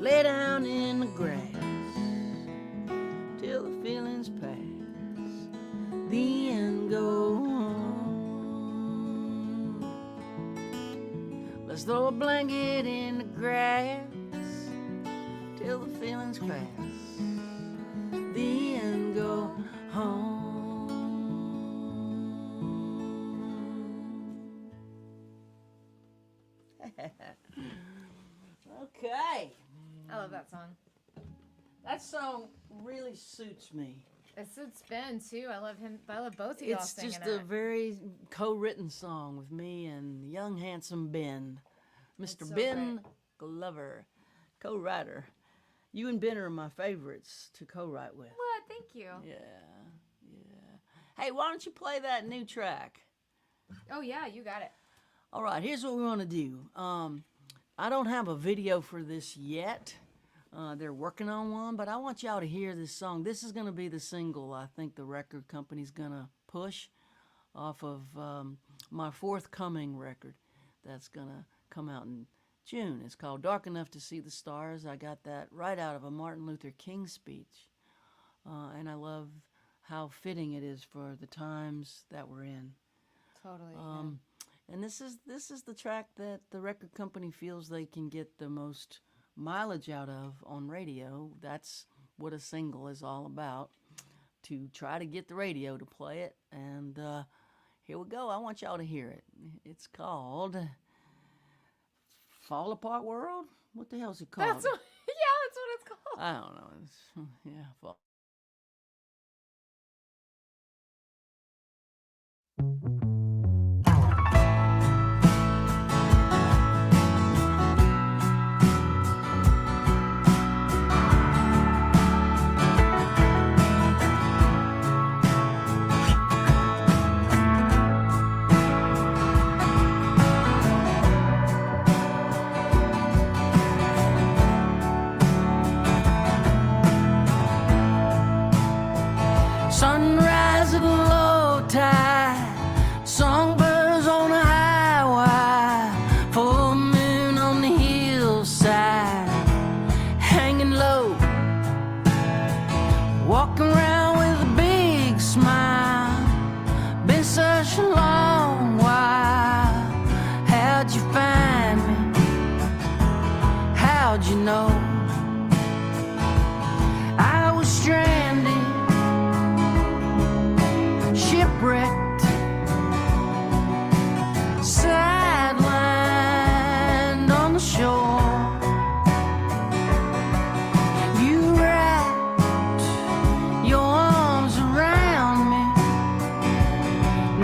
Lay down in the grass till the feelings pass, then go home. Let's throw a blanket in the grass till the feelings pass, then go home. Okay. I love that song. That song really suits me. It's Ben too. I love him. I love both of y'all singing It's just a very co-written song with me and young handsome Ben, Mr. So Ben great. Glover, co-writer. You and Ben are my favorites to co-write with. What? Thank you. Yeah. Hey, why don't you play that new track? Oh yeah, you got it. All right, here's what we want to do. I don't have a video for this yet. They're working on one, but I want y'all to hear this song. This is going to be the single I think the record company's going to push off of my forthcoming record that's going to come out in June. It's called Dark Enough to See the Stars. I got that right out of a Martin Luther King speech, and I love how fitting it is for the times that we're in. Totally. And this is the track that the record company feels they can get the most mileage out of on radio. That's what a single is all about, to try to get the radio to play it. And here we go. I want y'all to hear it. It's called Fall Apart World? What the hell is it called? That's what it's called. I don't know. Yeah, Fall. Sunrise at low tide, songbirds on a high wire, full moon on the hillside, hanging low, walking around with a big smile. Been such a long while. How'd you find me? How'd you know? I was stranded, shipwrecked, sidelined on the shore. You wrapped your arms around me.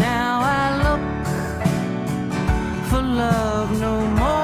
Now I look for love no more.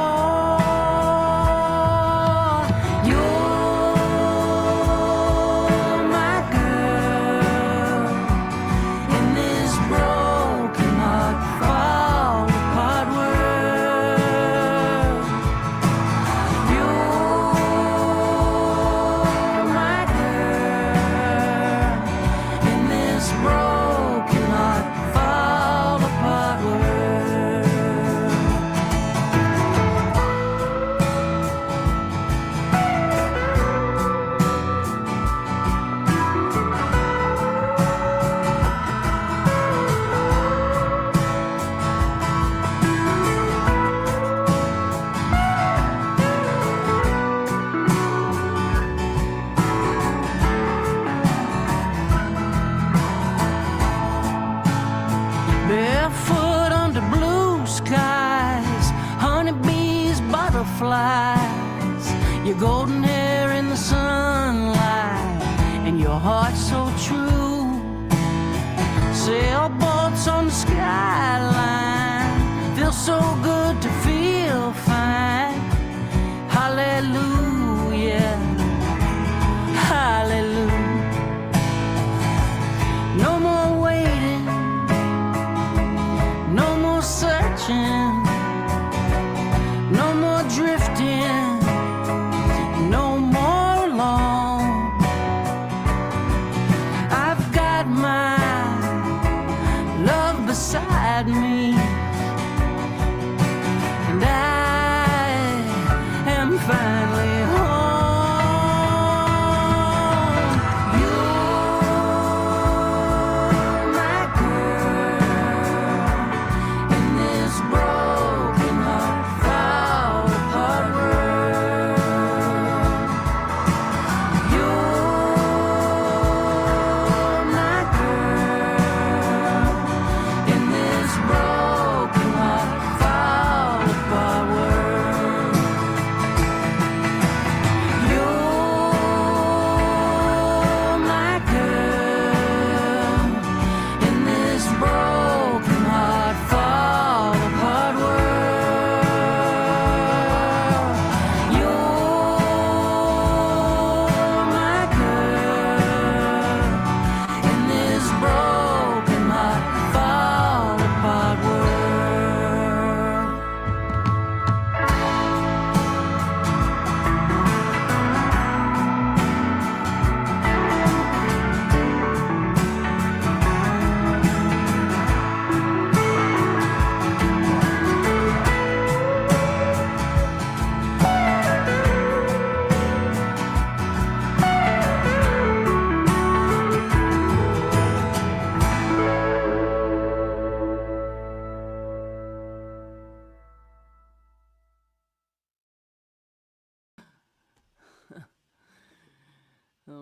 Barefoot under blue skies, honeybees, butterflies, your golden hair in the sunlight, and your heart so true. Sailboats on the skyline, feels so good to feel fine. Hallelujah, hallelujah. No more waiting, no more searching, no more drifting, no more alone. I've got my love beside me.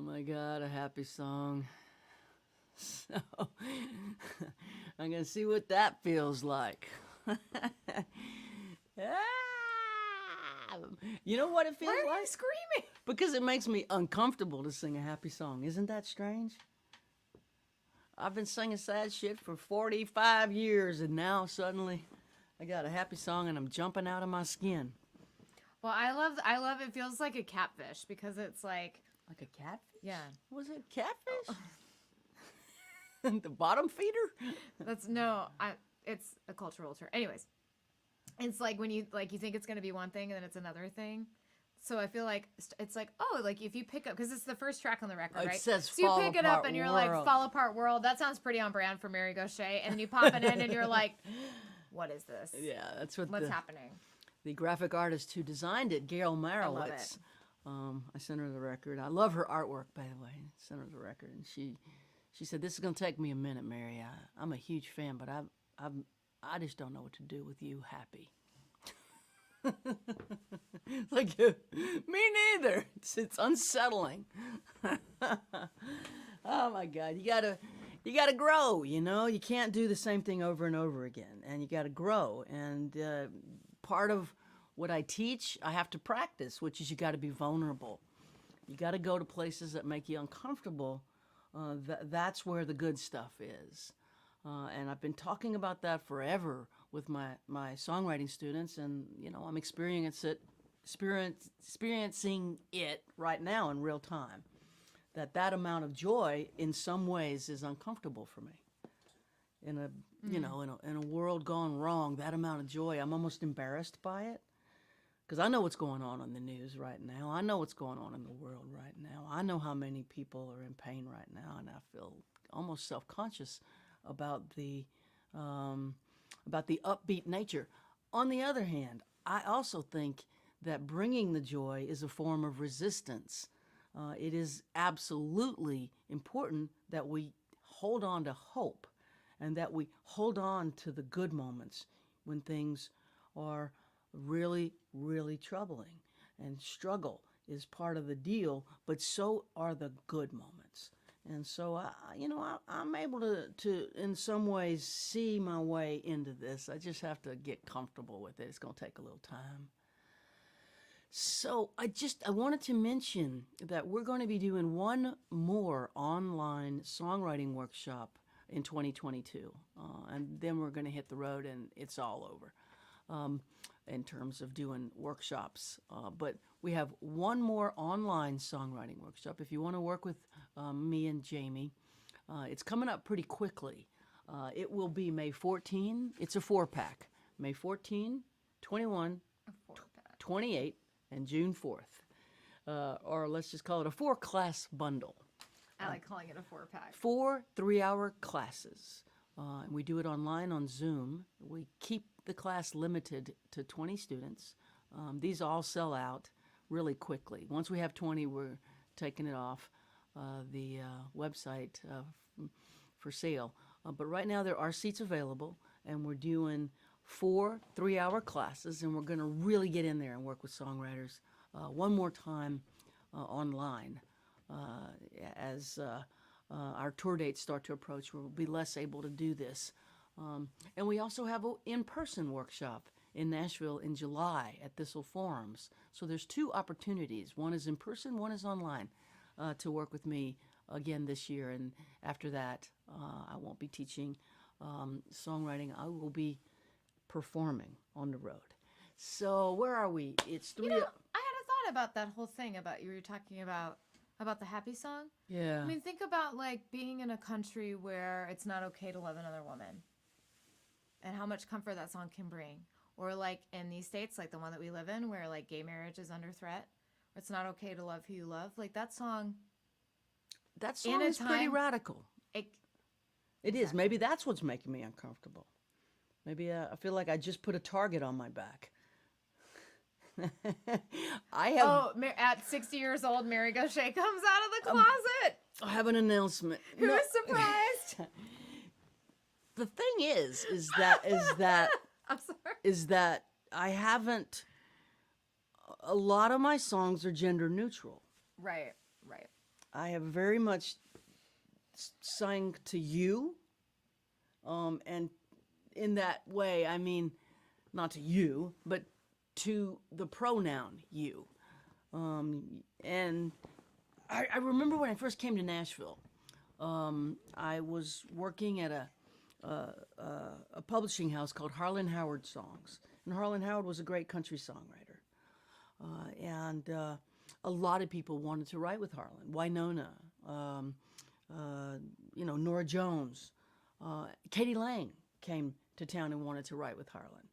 my God, a happy song. So I'm going to see what that feels like. You know what it feels like? Why are you screaming? Because it makes me uncomfortable to sing a happy song. Isn't that strange? I've been singing sad shit for 45 years, and now suddenly I got a happy song and I'm jumping out of my skin. Well, I love it feels like a catfish because it's like a catfish? Yeah. Was it catfish? Oh. The bottom feeder? It's a cultural term. Anyways, it's like when you think it's going to be one thing and then it's another thing. So I feel like it's like, oh, like if you pick up, because it's the first track on the record, right? It says so you pick it up and you're world. like, Fall Apart World. That sounds pretty on brand for Mary Gauthier. And then you pop it in and you're like, what is this? Yeah, that's what's happening. The graphic artist who designed it, Gail Marowitz. I sent her the record. I love her artwork, by the way. I sent her the record, and she said, "This is gonna take me a minute, Mary. I'm a huge fan, but I just don't know what to do with you happy." It's like, me neither. It's unsettling. Oh my God, you gotta grow. You know, you can't do the same thing over and over again, and you gotta grow. And part of what I teach, I have to practice, which is you got to be vulnerable. You got to go to places that make you uncomfortable. That's where the good stuff is. And I've been talking about that forever with my songwriting students, and I'm experiencing it right now in real time. That amount of joy, in some ways, is uncomfortable for me. In a world gone wrong, that amount of joy, I'm almost embarrassed by it. Because I know what's going on the news right now. I know what's going on in the world right now. I know how many people are in pain right now, and I feel almost self-conscious about the upbeat nature. On the other hand, I also think that bringing the joy is a form of resistance. It is absolutely important that we hold on to hope and that we hold on to the good moments when things are really, really troubling. And struggle is part of the deal, but so are the good moments. And so, I'm able to, in some ways, see my way into this. I just have to get comfortable with it. It's going to take a little time. So I wanted to mention that we're going to be doing one more online songwriting workshop in 2022. And then we're going to hit the road and it's all over. In terms of doing workshops. But we have one more online songwriting workshop. If you want to work with me and Jaimee, it's coming up pretty quickly. It will be May 14. It's a 4-pack. May 14, 21, 28, and June 4th. Or let's just call it a 4-class bundle. I like calling it a 4-pack. 4 3-hour classes. And we do it online on Zoom. We keep the class limited to 20 students. These all sell out really quickly. Once we have 20, we're taking it off the website for sale. But right now there are seats available, and we're doing 4 3-hour classes, and we're going to really get in there and work with songwriters one more time online as our tour dates start to approach. We'll be less able to do this. And we also have an in-person workshop in Nashville in July at Thistle Forums. So there's 2 opportunities. One is in person, one is online, to work with me again this year. And after that, I won't be teaching songwriting. I will be performing on the road. So where are we? It's 3. I had a thought about that whole thing about you were talking about the happy song. Yeah. I mean, think about like being in a country where it's not okay to love another woman and how much comfort that song can bring. Or like in these states, like the one that we live in, where like gay marriage is under threat. It's not okay to love who you love. Like that song is pretty radical. It is. Maybe that's what's making me uncomfortable. Maybe I feel like I just put a target on my back. At 60 years old, Mary Gauthier comes out of the closet. I have an announcement. Who is surprised? The thing is that I'm sorry. Is that I haven't. A lot of my songs are gender neutral. Right. I have very much sang to you, and in that way, I mean, not to you, but to the pronoun you. And I remember when I first came to Nashville, I was working at a publishing house called Harlan Howard Songs. And Harlan Howard was a great country songwriter. And a lot of people wanted to write with Harlan. Winona, Nora Jones. Katie Lang came to town and wanted to write with Harlan.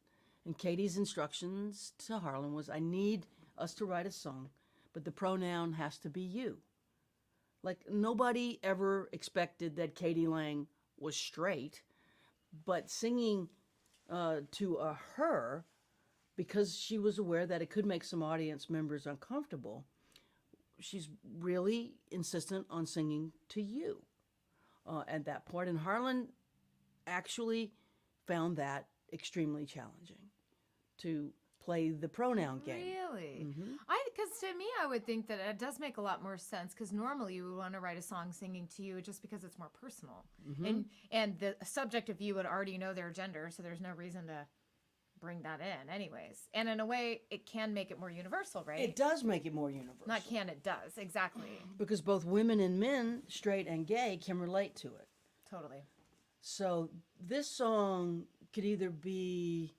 And Katie's instructions to Harlan was, I need us to write a song, but the pronoun has to be you. Like, nobody ever expected that Katie Lang was straight, but singing to a her, because she was aware that it could make some audience members uncomfortable, she's really insistent on singing to you at that point. And Harlan actually found that extremely challenging, to play the pronoun game. Really? Mm-hmm. Because to me, I would think that it does make a lot more sense, because normally you would want to write a song singing to you just because it's more personal. Mm-hmm. And the subject of you would already know their gender, so there's no reason to bring that in anyways. And in a way, it can make it more universal, right? It does make it more universal. Not can, it does. Exactly. Because both women and men, straight and gay, can relate to it. Totally. So this song could either be...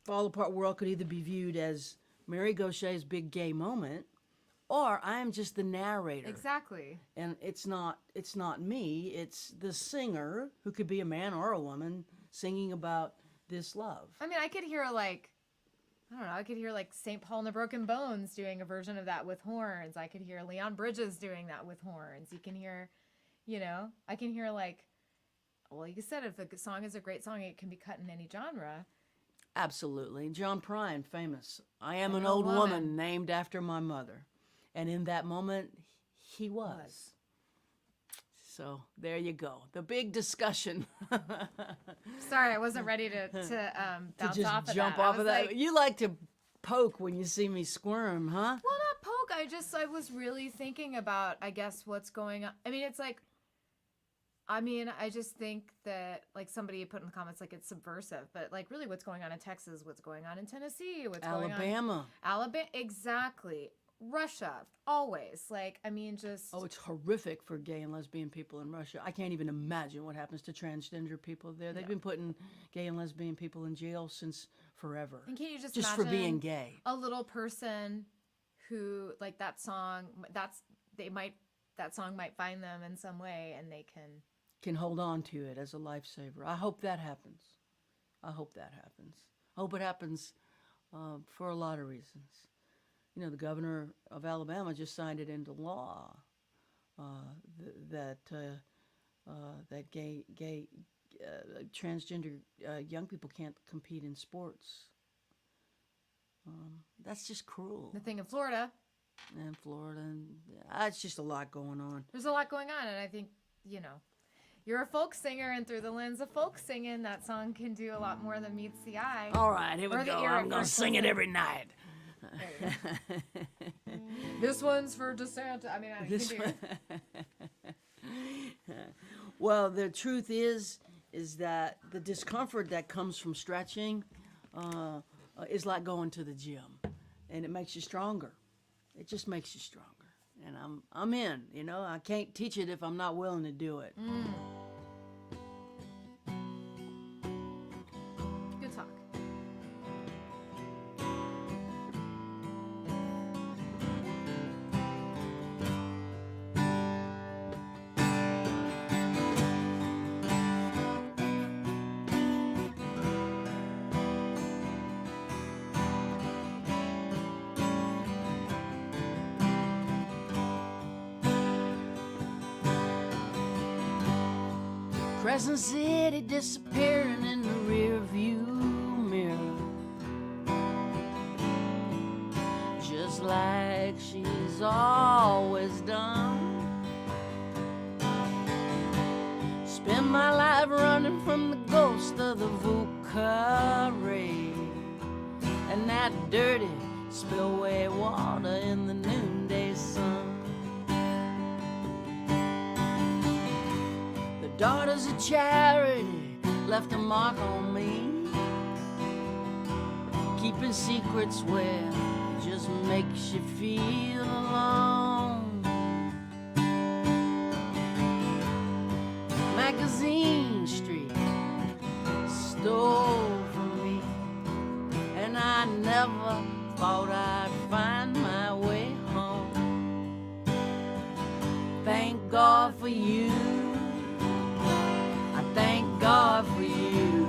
Fall Apart World could either be viewed as Mary Gauthier's big gay moment, or I'm just the narrator. Exactly. And it's not me, it's the singer, who could be a man or a woman, singing about this love. I mean, I could hear like St. Paul and the Broken Bones doing a version of that with horns. I could hear Leon Bridges doing that with horns. You can hear, I can hear like you said, if a song is a great song, it can be cut in any genre. Absolutely. John Prine, famous. I am an old woman named after my mother. And in that moment, he was. So there you go. The big discussion. Sorry, I wasn't ready to bounce just off of that. Jump off of that. Like, you like to poke when you see me squirm, huh? Well, not poke. I was really thinking about, I guess, what's going on. I mean, it's like, I just think that, like, somebody put in the comments, like, it's subversive. But, like, really what's going on in Texas, what's going on in Tennessee, what's going on... Alabama. Exactly. Russia. Always. Like, just... Oh, it's horrific for gay and lesbian people in Russia. I can't even imagine what happens to transgender people there. They've been putting gay and lesbian people in jail since forever. And can you just for being gay? A little person who, like, that song, that song might find them in some way, and they can hold on to it as a lifesaver. I hope that happens. I hope it happens for a lot of reasons. The governor of Alabama just signed it into law that gay transgender young people can't compete in sports. That's just cruel. The thing in Florida. And Florida, and it's just a lot going on. There's a lot going on, and I think, you're a folk singer, and through the lens of folk singing, that song can do a lot more than meets the eye. All right, here we go. I'm going to sing it every night. This one's for DeSanta. I can do it. Well, the truth is that the discomfort that comes from stretching is like going to the gym, and it makes you stronger. It just makes you stronger. And I'm in, I can't teach it if I'm not willing to do it. Good talk. Crescent City disappearing in the rear view mirror, just like she's always done. Spend my life running from the ghost of the VUCA raid and that dirty spillway water in the noonday sun. Daughters of charity left a mark on me. Keeping secrets well just makes you feel alone. Magazine Street stole from me, and I never thought I'd find my way home. Thank God for you. I thank God for you.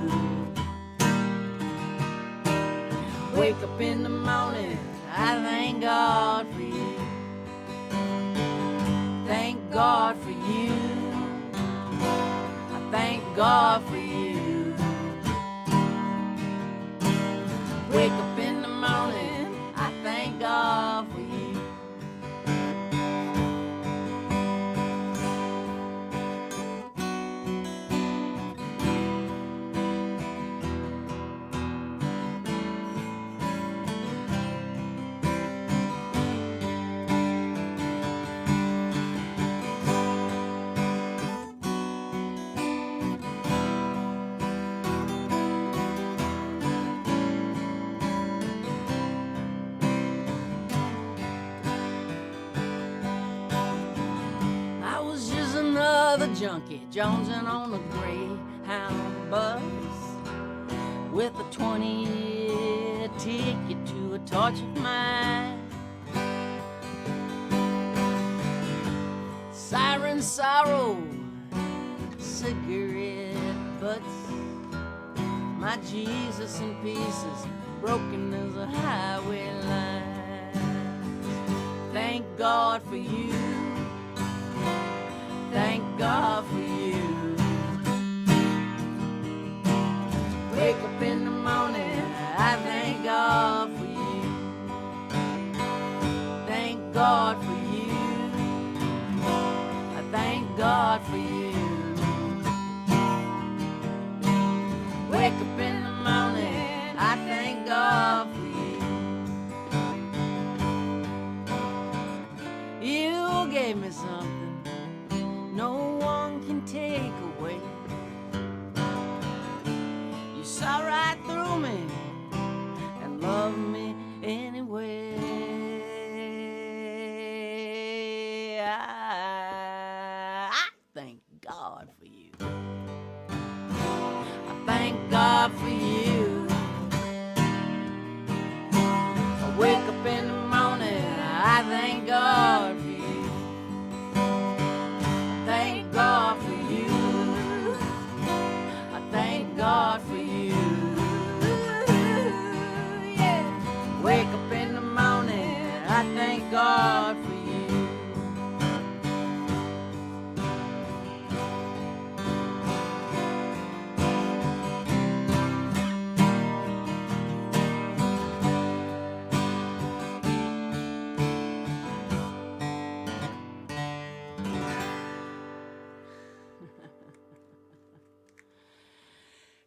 Wake up in the morning, I thank God for you. Thank God for you. I thank God for you. Wake up in the morning, I thank God for you. Another junkie jonesing on a Greyhound bus with a 20-year ticket to a tortured mind. Siren sorrow, cigarette butts, my Jesus in pieces, broken as a highway line. Thank God for you. Thank God for you. Wake up in the morning, I thank God for you. Thank God for you. I thank God for you. Wake up in the morning, I thank God for you. You gave me something no one can take away. You saw right through me and loved me anyway. I thank God for you. I thank God for you. I wake up in the morning, I thank God for you. Thank God for you. I thank God for you. Yeah. Wake up in the morning, I thank God for you.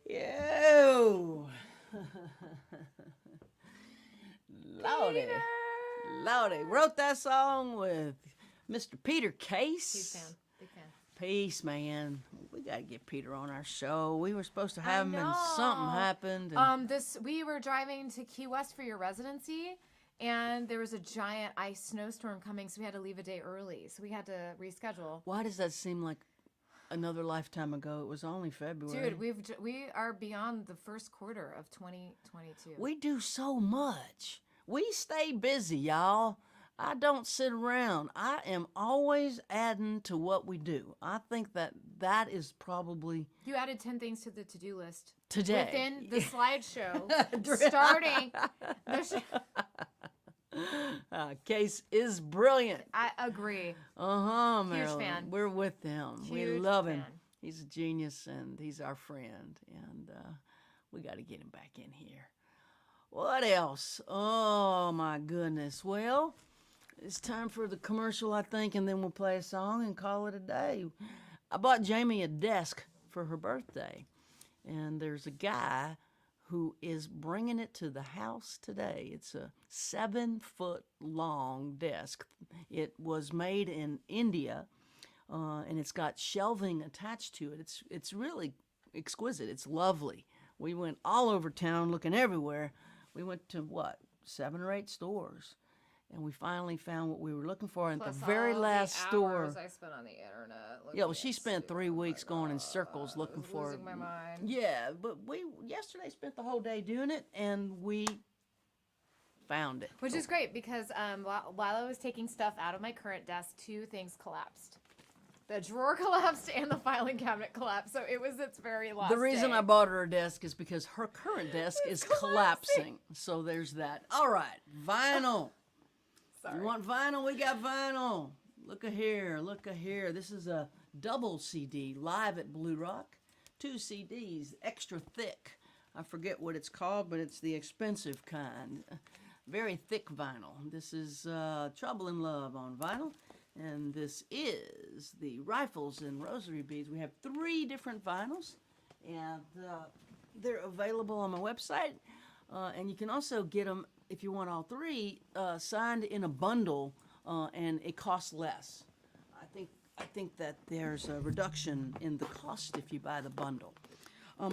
Yo! Lordy. Wrote that song with Mr. Peter Case. Huge fan. Big fan. Peace, man. We got to get Peter on our show. We were supposed to have him and something happened. And we were driving to Key West for your residency, and there was a giant ice snowstorm coming, so we had to leave a day early. So we had to reschedule. Why does that seem like another lifetime ago? It was only February. Dude, we are beyond the first quarter of 2022. We do so much. We stay busy, y'all. I don't sit around. I am always adding to what we do. I think that is probably... You added 10 things to the to-do list. Today. Within the slideshow. Starting the Case is brilliant. I agree. Marilyn. Huge fan. We're with him. Huge we love him. fan. He's a genius, and he's our friend. And we got to get him back in here. What else? Oh, my goodness. Well, it's time for the commercial, I think, and then we'll play a song and call it a day. I bought Jaimee a desk for her birthday, and there's a guy who is bringing it to the house today. It's a 7-foot long desk. It was made in India and it's got shelving attached to it. It's really exquisite. It's lovely. We went all over town looking everywhere. We went to, 7 or 8 stores. And we finally found what we were looking for at Plus the very all last the store. hours I spent on the internet. Yeah, well, she spent 3 weeks going in circles looking for it. Losing my mind. Yeah, but we yesterday spent the whole day doing it, and we found it. Which is great because while I was taking stuff out of my current desk, 2 things collapsed. The drawer collapsed and the filing cabinet collapsed. So it was its very last The reason day. I bought her a desk is because her current desk is collapsing. So there's that. All right, vinyl. Sorry. You want vinyl? We got vinyl. Look here, look here. This is a double CD live at Blue Rock. 2 CDs, extra thick. I forget what it's called, but it's the expensive kind. Very thick vinyl. This is Trouble in Love on vinyl. And this is the Rifles and Rosary Beads. We have 3 different vinyls, and they're available on my website. And you can also get them, if you want all 3, signed in a bundle, and it costs less. I think that there's a reduction in the cost if you buy the bundle.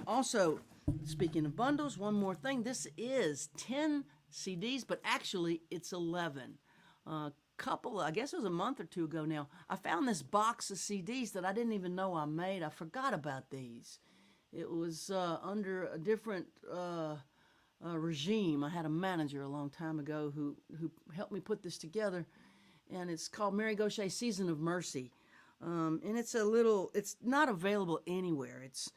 Also, speaking of bundles, one more thing. This is 10 CDs, but actually it's 11. I guess it was a month or 2 ago now, I found this box of CDs that I didn't even know I made. I forgot about these. It was under a different regime. I had a manager a long time ago who helped me put this together, and it's called Mary Gauthier Season of Mercy. And it's not available anywhere. It's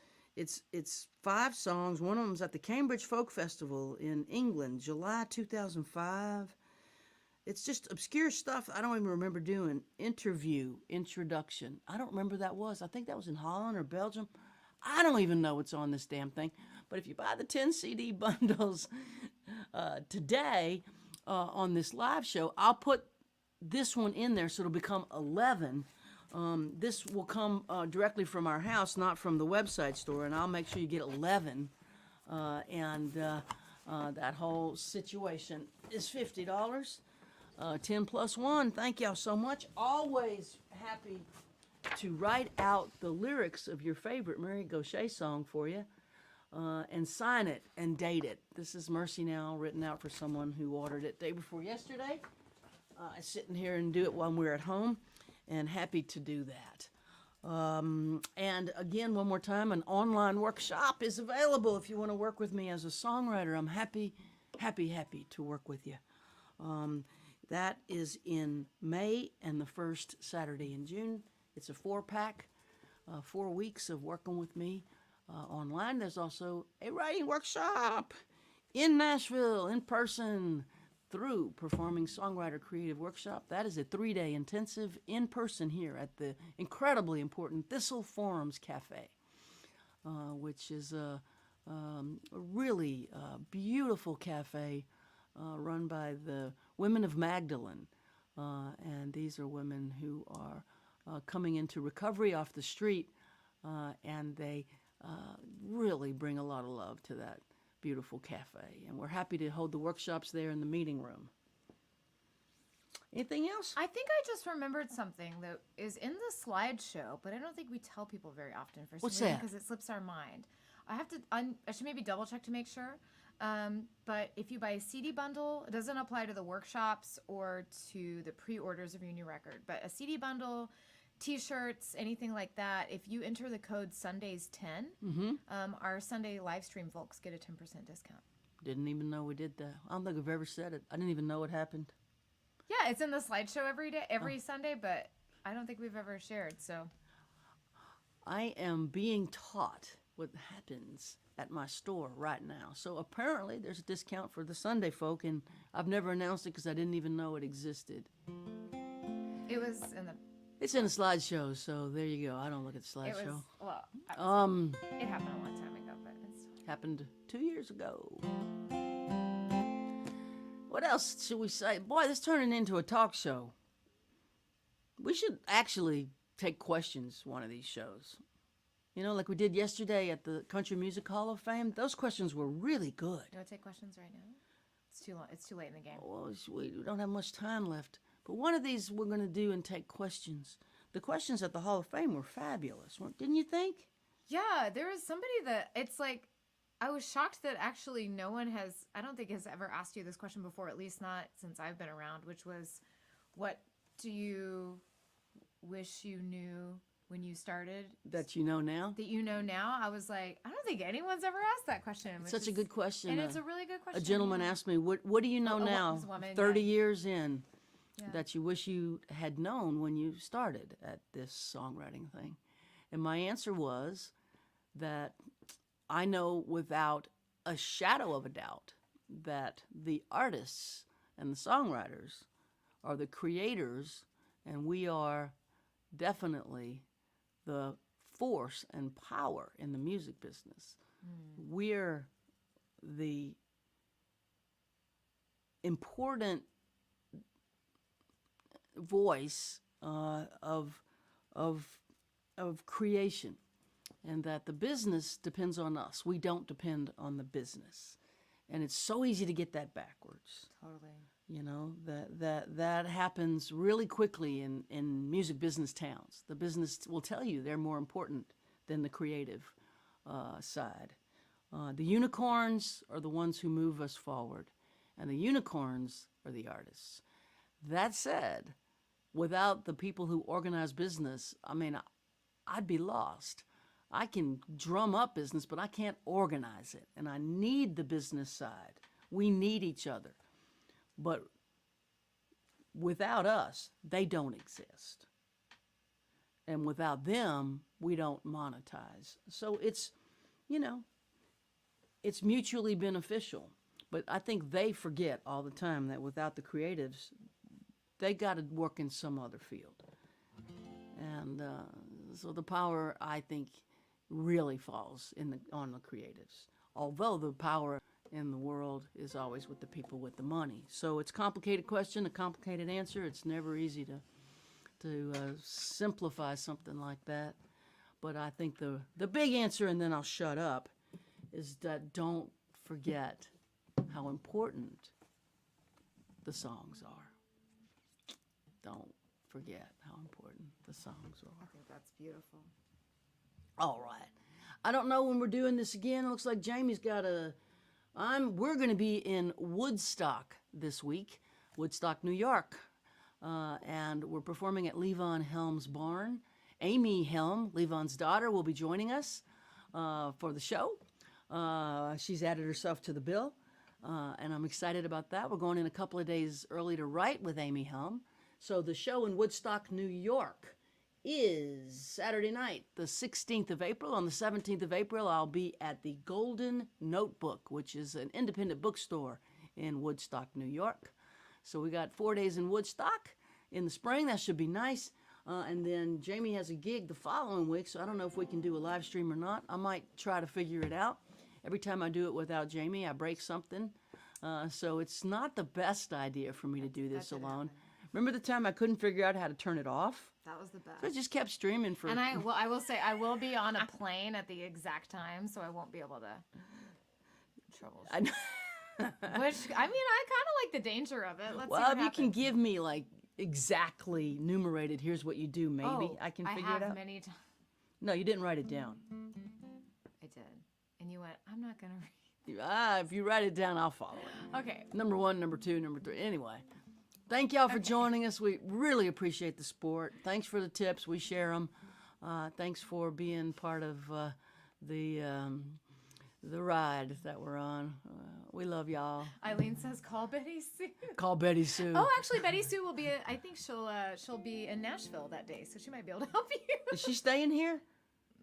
5 songs. One of them's at the Cambridge Folk Festival in England, July 2005. It's just obscure stuff I don't even remember doing. Interview, introduction. I don't remember that was. I think that was in Holland or Belgium. I don't even know what's on this damn thing. But if you buy the 10 CD bundles today on this live show, I'll put this one in there so it'll become 11. This will come directly from our house, not from the website store, and I'll make sure you get 11. That whole situation is $50. 10 plus 1. Thank y'all so much. Always happy to write out the lyrics of your favorite Mary Gauthier song for you, and sign it and date it. This is Mercy Now, written out for someone who ordered it day before yesterday. Sitting here and do it while we're at home, and happy to do that. And again, one more time, an online workshop is available if you want to work with me as a songwriter. I'm happy to work with you. That is in May and the first Saturday in June. It's a 4-pack, 4 weeks of working with me online. There's also a writing workshop in Nashville, in person, through Performing Songwriter Creative Workshop. That is a 3-day intensive in person here at the incredibly important Thistle Forums Cafe, which is a really beautiful cafe run by the Women of Magdalene. And these are women who are coming into recovery off the street, and they really bring a lot of love to that beautiful cafe. And we're happy to hold the workshops there in the meeting room. Anything else? I think I just remembered something that is in the slideshow, but I don't think we tell people very often for some reason because it slips our mind. I have to. I should maybe double check to make sure. But if you buy a CD bundle, it doesn't apply to the workshops or to the pre-orders of your new record. But a CD bundle, T-shirts, anything like that, if you enter the code Sundays10, our Sunday live stream folks get a 10% discount. Didn't even know we did that. I don't think I've ever said it. I didn't even know it happened. Yeah, it's in the slideshow every Sunday, but I don't think we've ever shared. So I am being taught what happens at my store right now. So apparently there's a discount for the Sunday folk, and I've never announced it because I didn't even know it existed. It was in the... It's in the slideshow, so there you go. I don't look at the slideshow. It happened a long time ago, but it's... Happened 2 years ago. What else should we say? Boy, this turning into a talk show. We should actually take questions one of these shows. You know, like we did yesterday at the Country Music Hall of Fame. Those questions were really good. Do I take questions right now? It's too long. It's too late in the game. Well, we don't have much time left. But one of these we're going to do and take questions. the questions at the Hall of Fame were fabulous, didn't you think? Yeah, there was somebody that it's like, I was shocked that actually no one I don't think has ever asked you this question before, at least not since I've been around, which was, what do you wish you knew when you started? That you know now? That you know now? I was like, I don't think anyone's ever asked that question. It's such a good question. And it's a really good question. A gentleman asked me, what do you know now, 30 years in, that you wish you had known when you started at this songwriting thing? And my answer was that I know without a shadow of a doubt that the artists and the songwriters are the creators, and we are definitely the force and power in the music business. We're the important voice of creation, and that the business depends on us. We don't depend on the business, and it's so easy to get that backwards. Totally. You know, that happens really quickly in music business towns. The business will tell you they're more important than the creative side. The unicorns are the ones who move us forward, and the unicorns are the artists. That said, without the people who organize business, I mean, I'd be lost. I can drum up business, but I can't organize it, and I need the business side. We need each other. But without us, they don't exist. And without them, we don't monetize. So it's, it's mutually beneficial. But I think they forget all the time that without the creatives, they got to work in some other field. And so the power, I think, really falls on the creatives. Although the power in the world is always with the people with the money. So it's a complicated question, a complicated answer. It's never easy to simplify something like that. But I think the big answer, and then I'll shut up, is that don't forget how important the songs are. Don't forget how important the songs are. I think that's beautiful. All right. I don't know when we're doing this again. It looks like Jamie's got we're going to be in Woodstock this week, Woodstock, New York. And we're performing at Levon Helm's barn. Amy Helm, Levon's daughter, will be joining us for the show. She's added herself to the bill, and I'm excited about that. We're going in a couple of days early to write with Amy Helm. So the show in Woodstock, New York is Saturday night, the 16th of April. On the 17th of April, I'll be at the Golden Notebook, which is an independent bookstore in Woodstock, New York. So we got 4 days in Woodstock in the spring. That should be nice. And then Jamie has a gig the following week, so I don't know if we can do a live stream or not. I might try to figure it out. Every time I do it without Jamie, I break something. So it's not the best idea for me to do this alone. Remember the time I couldn't figure out how to turn it off? That was the best. So it just kept streaming for... And I will say, I will be on a plane at the exact time, so I won't be able to troubleshoot. Which, I mean, I kind of like the danger of it. Let's see what if you can give me, like, exactly numerated, here's what you do, maybe I can figure it out. I have many times. No, you didn't write it down. I did. And you went, I'm not going to read. If you write it down, I'll follow it. Okay. Number 1, number 2, number 3. Anyway. Thank y'all for joining us. We really appreciate the support. Thanks for the tips. We share them. Thanks for being part of the ride that we're on. We love y'all. Eileen says, call Betty Sue. Call Betty Sue. Oh, actually, Betty Sue will be. I think she'll be in Nashville that day, so she might be able to help you. Is she staying here?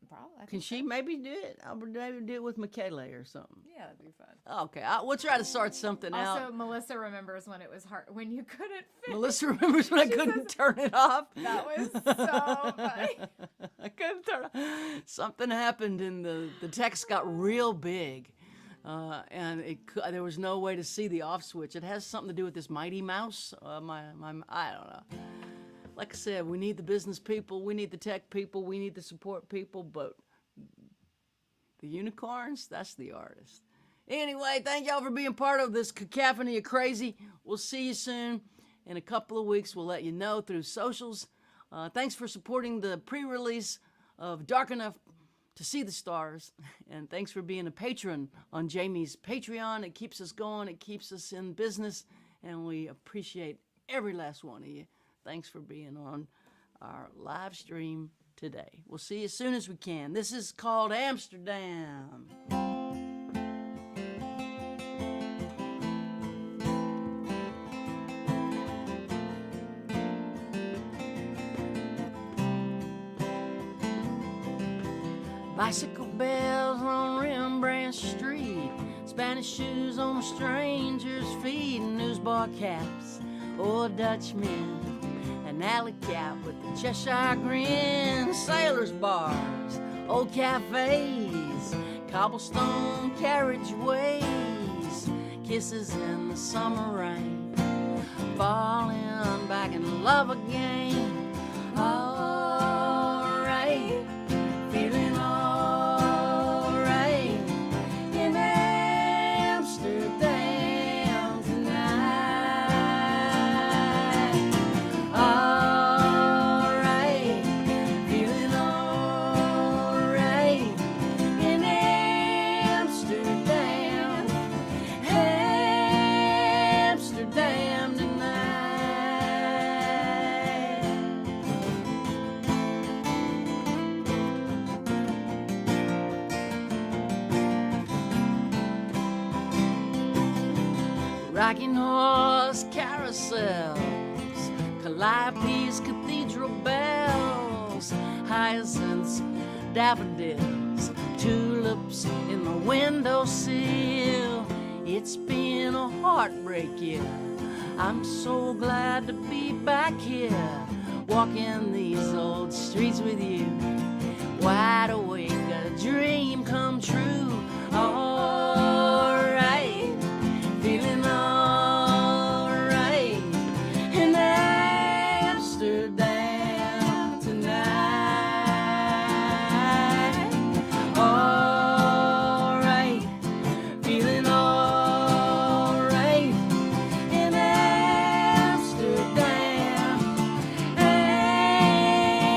Probably. Can she maybe do it? I'll maybe do it with Michaela or something. Yeah, that'd be fun. Okay, we'll try to sort something out. Also, Melissa remembers when it was hard, when you couldn't fit. Melissa remembers when I couldn't turn it off. That was so funny. I couldn't turn it off. Something happened and the text got real big. And there was no way to see the off switch. It has something to do with this Mighty Mouse. I don't know. Like I said, we need the business people, we need the tech people, we need the support people, but the unicorns, that's the artist. Anyway, thank y'all for being part of this cacophony of crazy. We'll see you soon. In a couple of weeks, we'll let you know through socials Thanks for supporting the pre-release of Dark Enough to See the Stars. And thanks for being a patron on Jaimee's Patreon. It keeps us going. It keeps us in business. And we appreciate every last one of you. Thanks for being on our live stream today. We'll see you as soon as we can. This is called Amsterdam. Bicycle bells on Rembrandt Street, Spanish shoes on a stranger's feet, newsbar caps, old Dutchmen, an alley cat with a Cheshire grin, sailors' bars, old cafes, cobblestone carriageways, kisses in the summer rain, falling back in love again. All right, feeling all right in Amsterdam tonight. All right, feeling all right in Amsterdam, Amsterdam tonight. Rocking horse carousels, Calliope's cathedral bells, hyacinths, daffodils, tulips in the windowsill. It's been a heartbreak year. I'm so glad to be back here, walking these old streets with you. Wide awake, a dream come true. All right, feeling all right in Amsterdam tonight. All right, feeling all right in Amsterdam,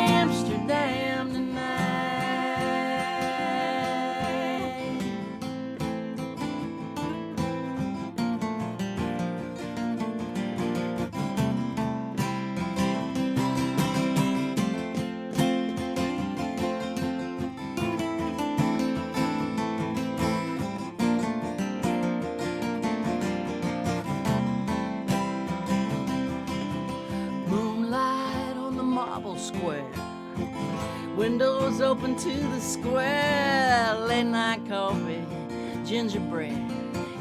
Amsterdam tonight. Moonlight on the marble square, windows open to the square, late night coffee, gingerbread,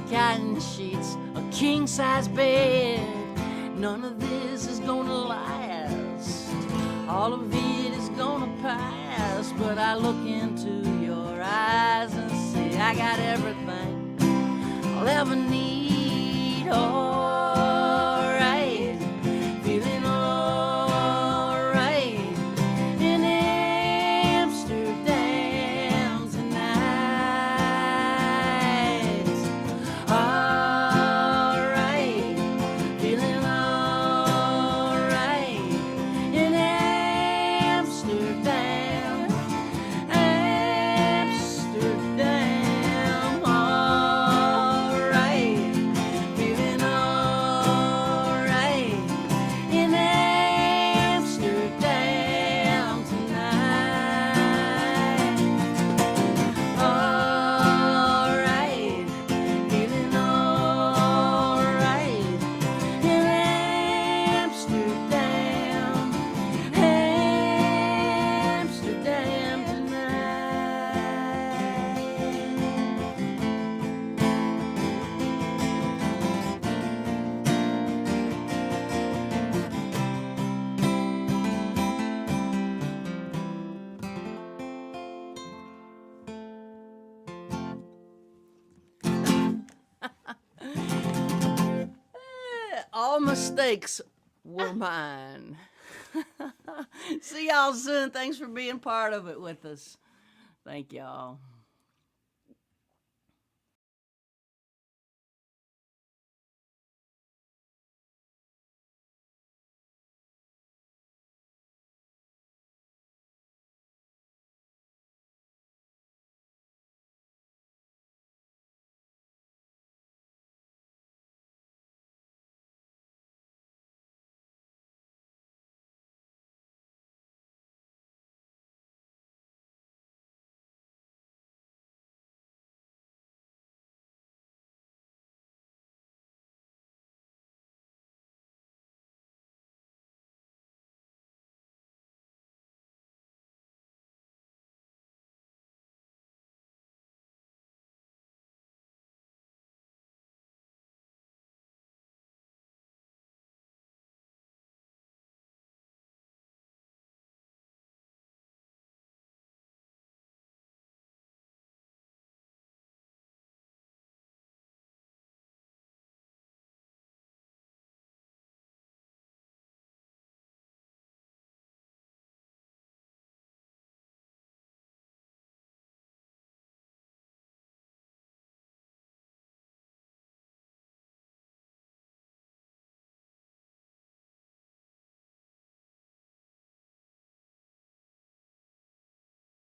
cotton sheets, a king-size bed. None of this is gonna last, all of it is gonna pass, but I look into your eyes and see I got everything I'll ever need. All right, feeling all right in Amsterdam tonight. All right, feeling all right in Amsterdam, Amsterdam. All right, feeling all right in Amsterdam tonight. All right, feeling all right in Amsterdam, Amsterdam all mistakes were mine. See y'all soon. Thanks for being part of it with us. Thank y'all.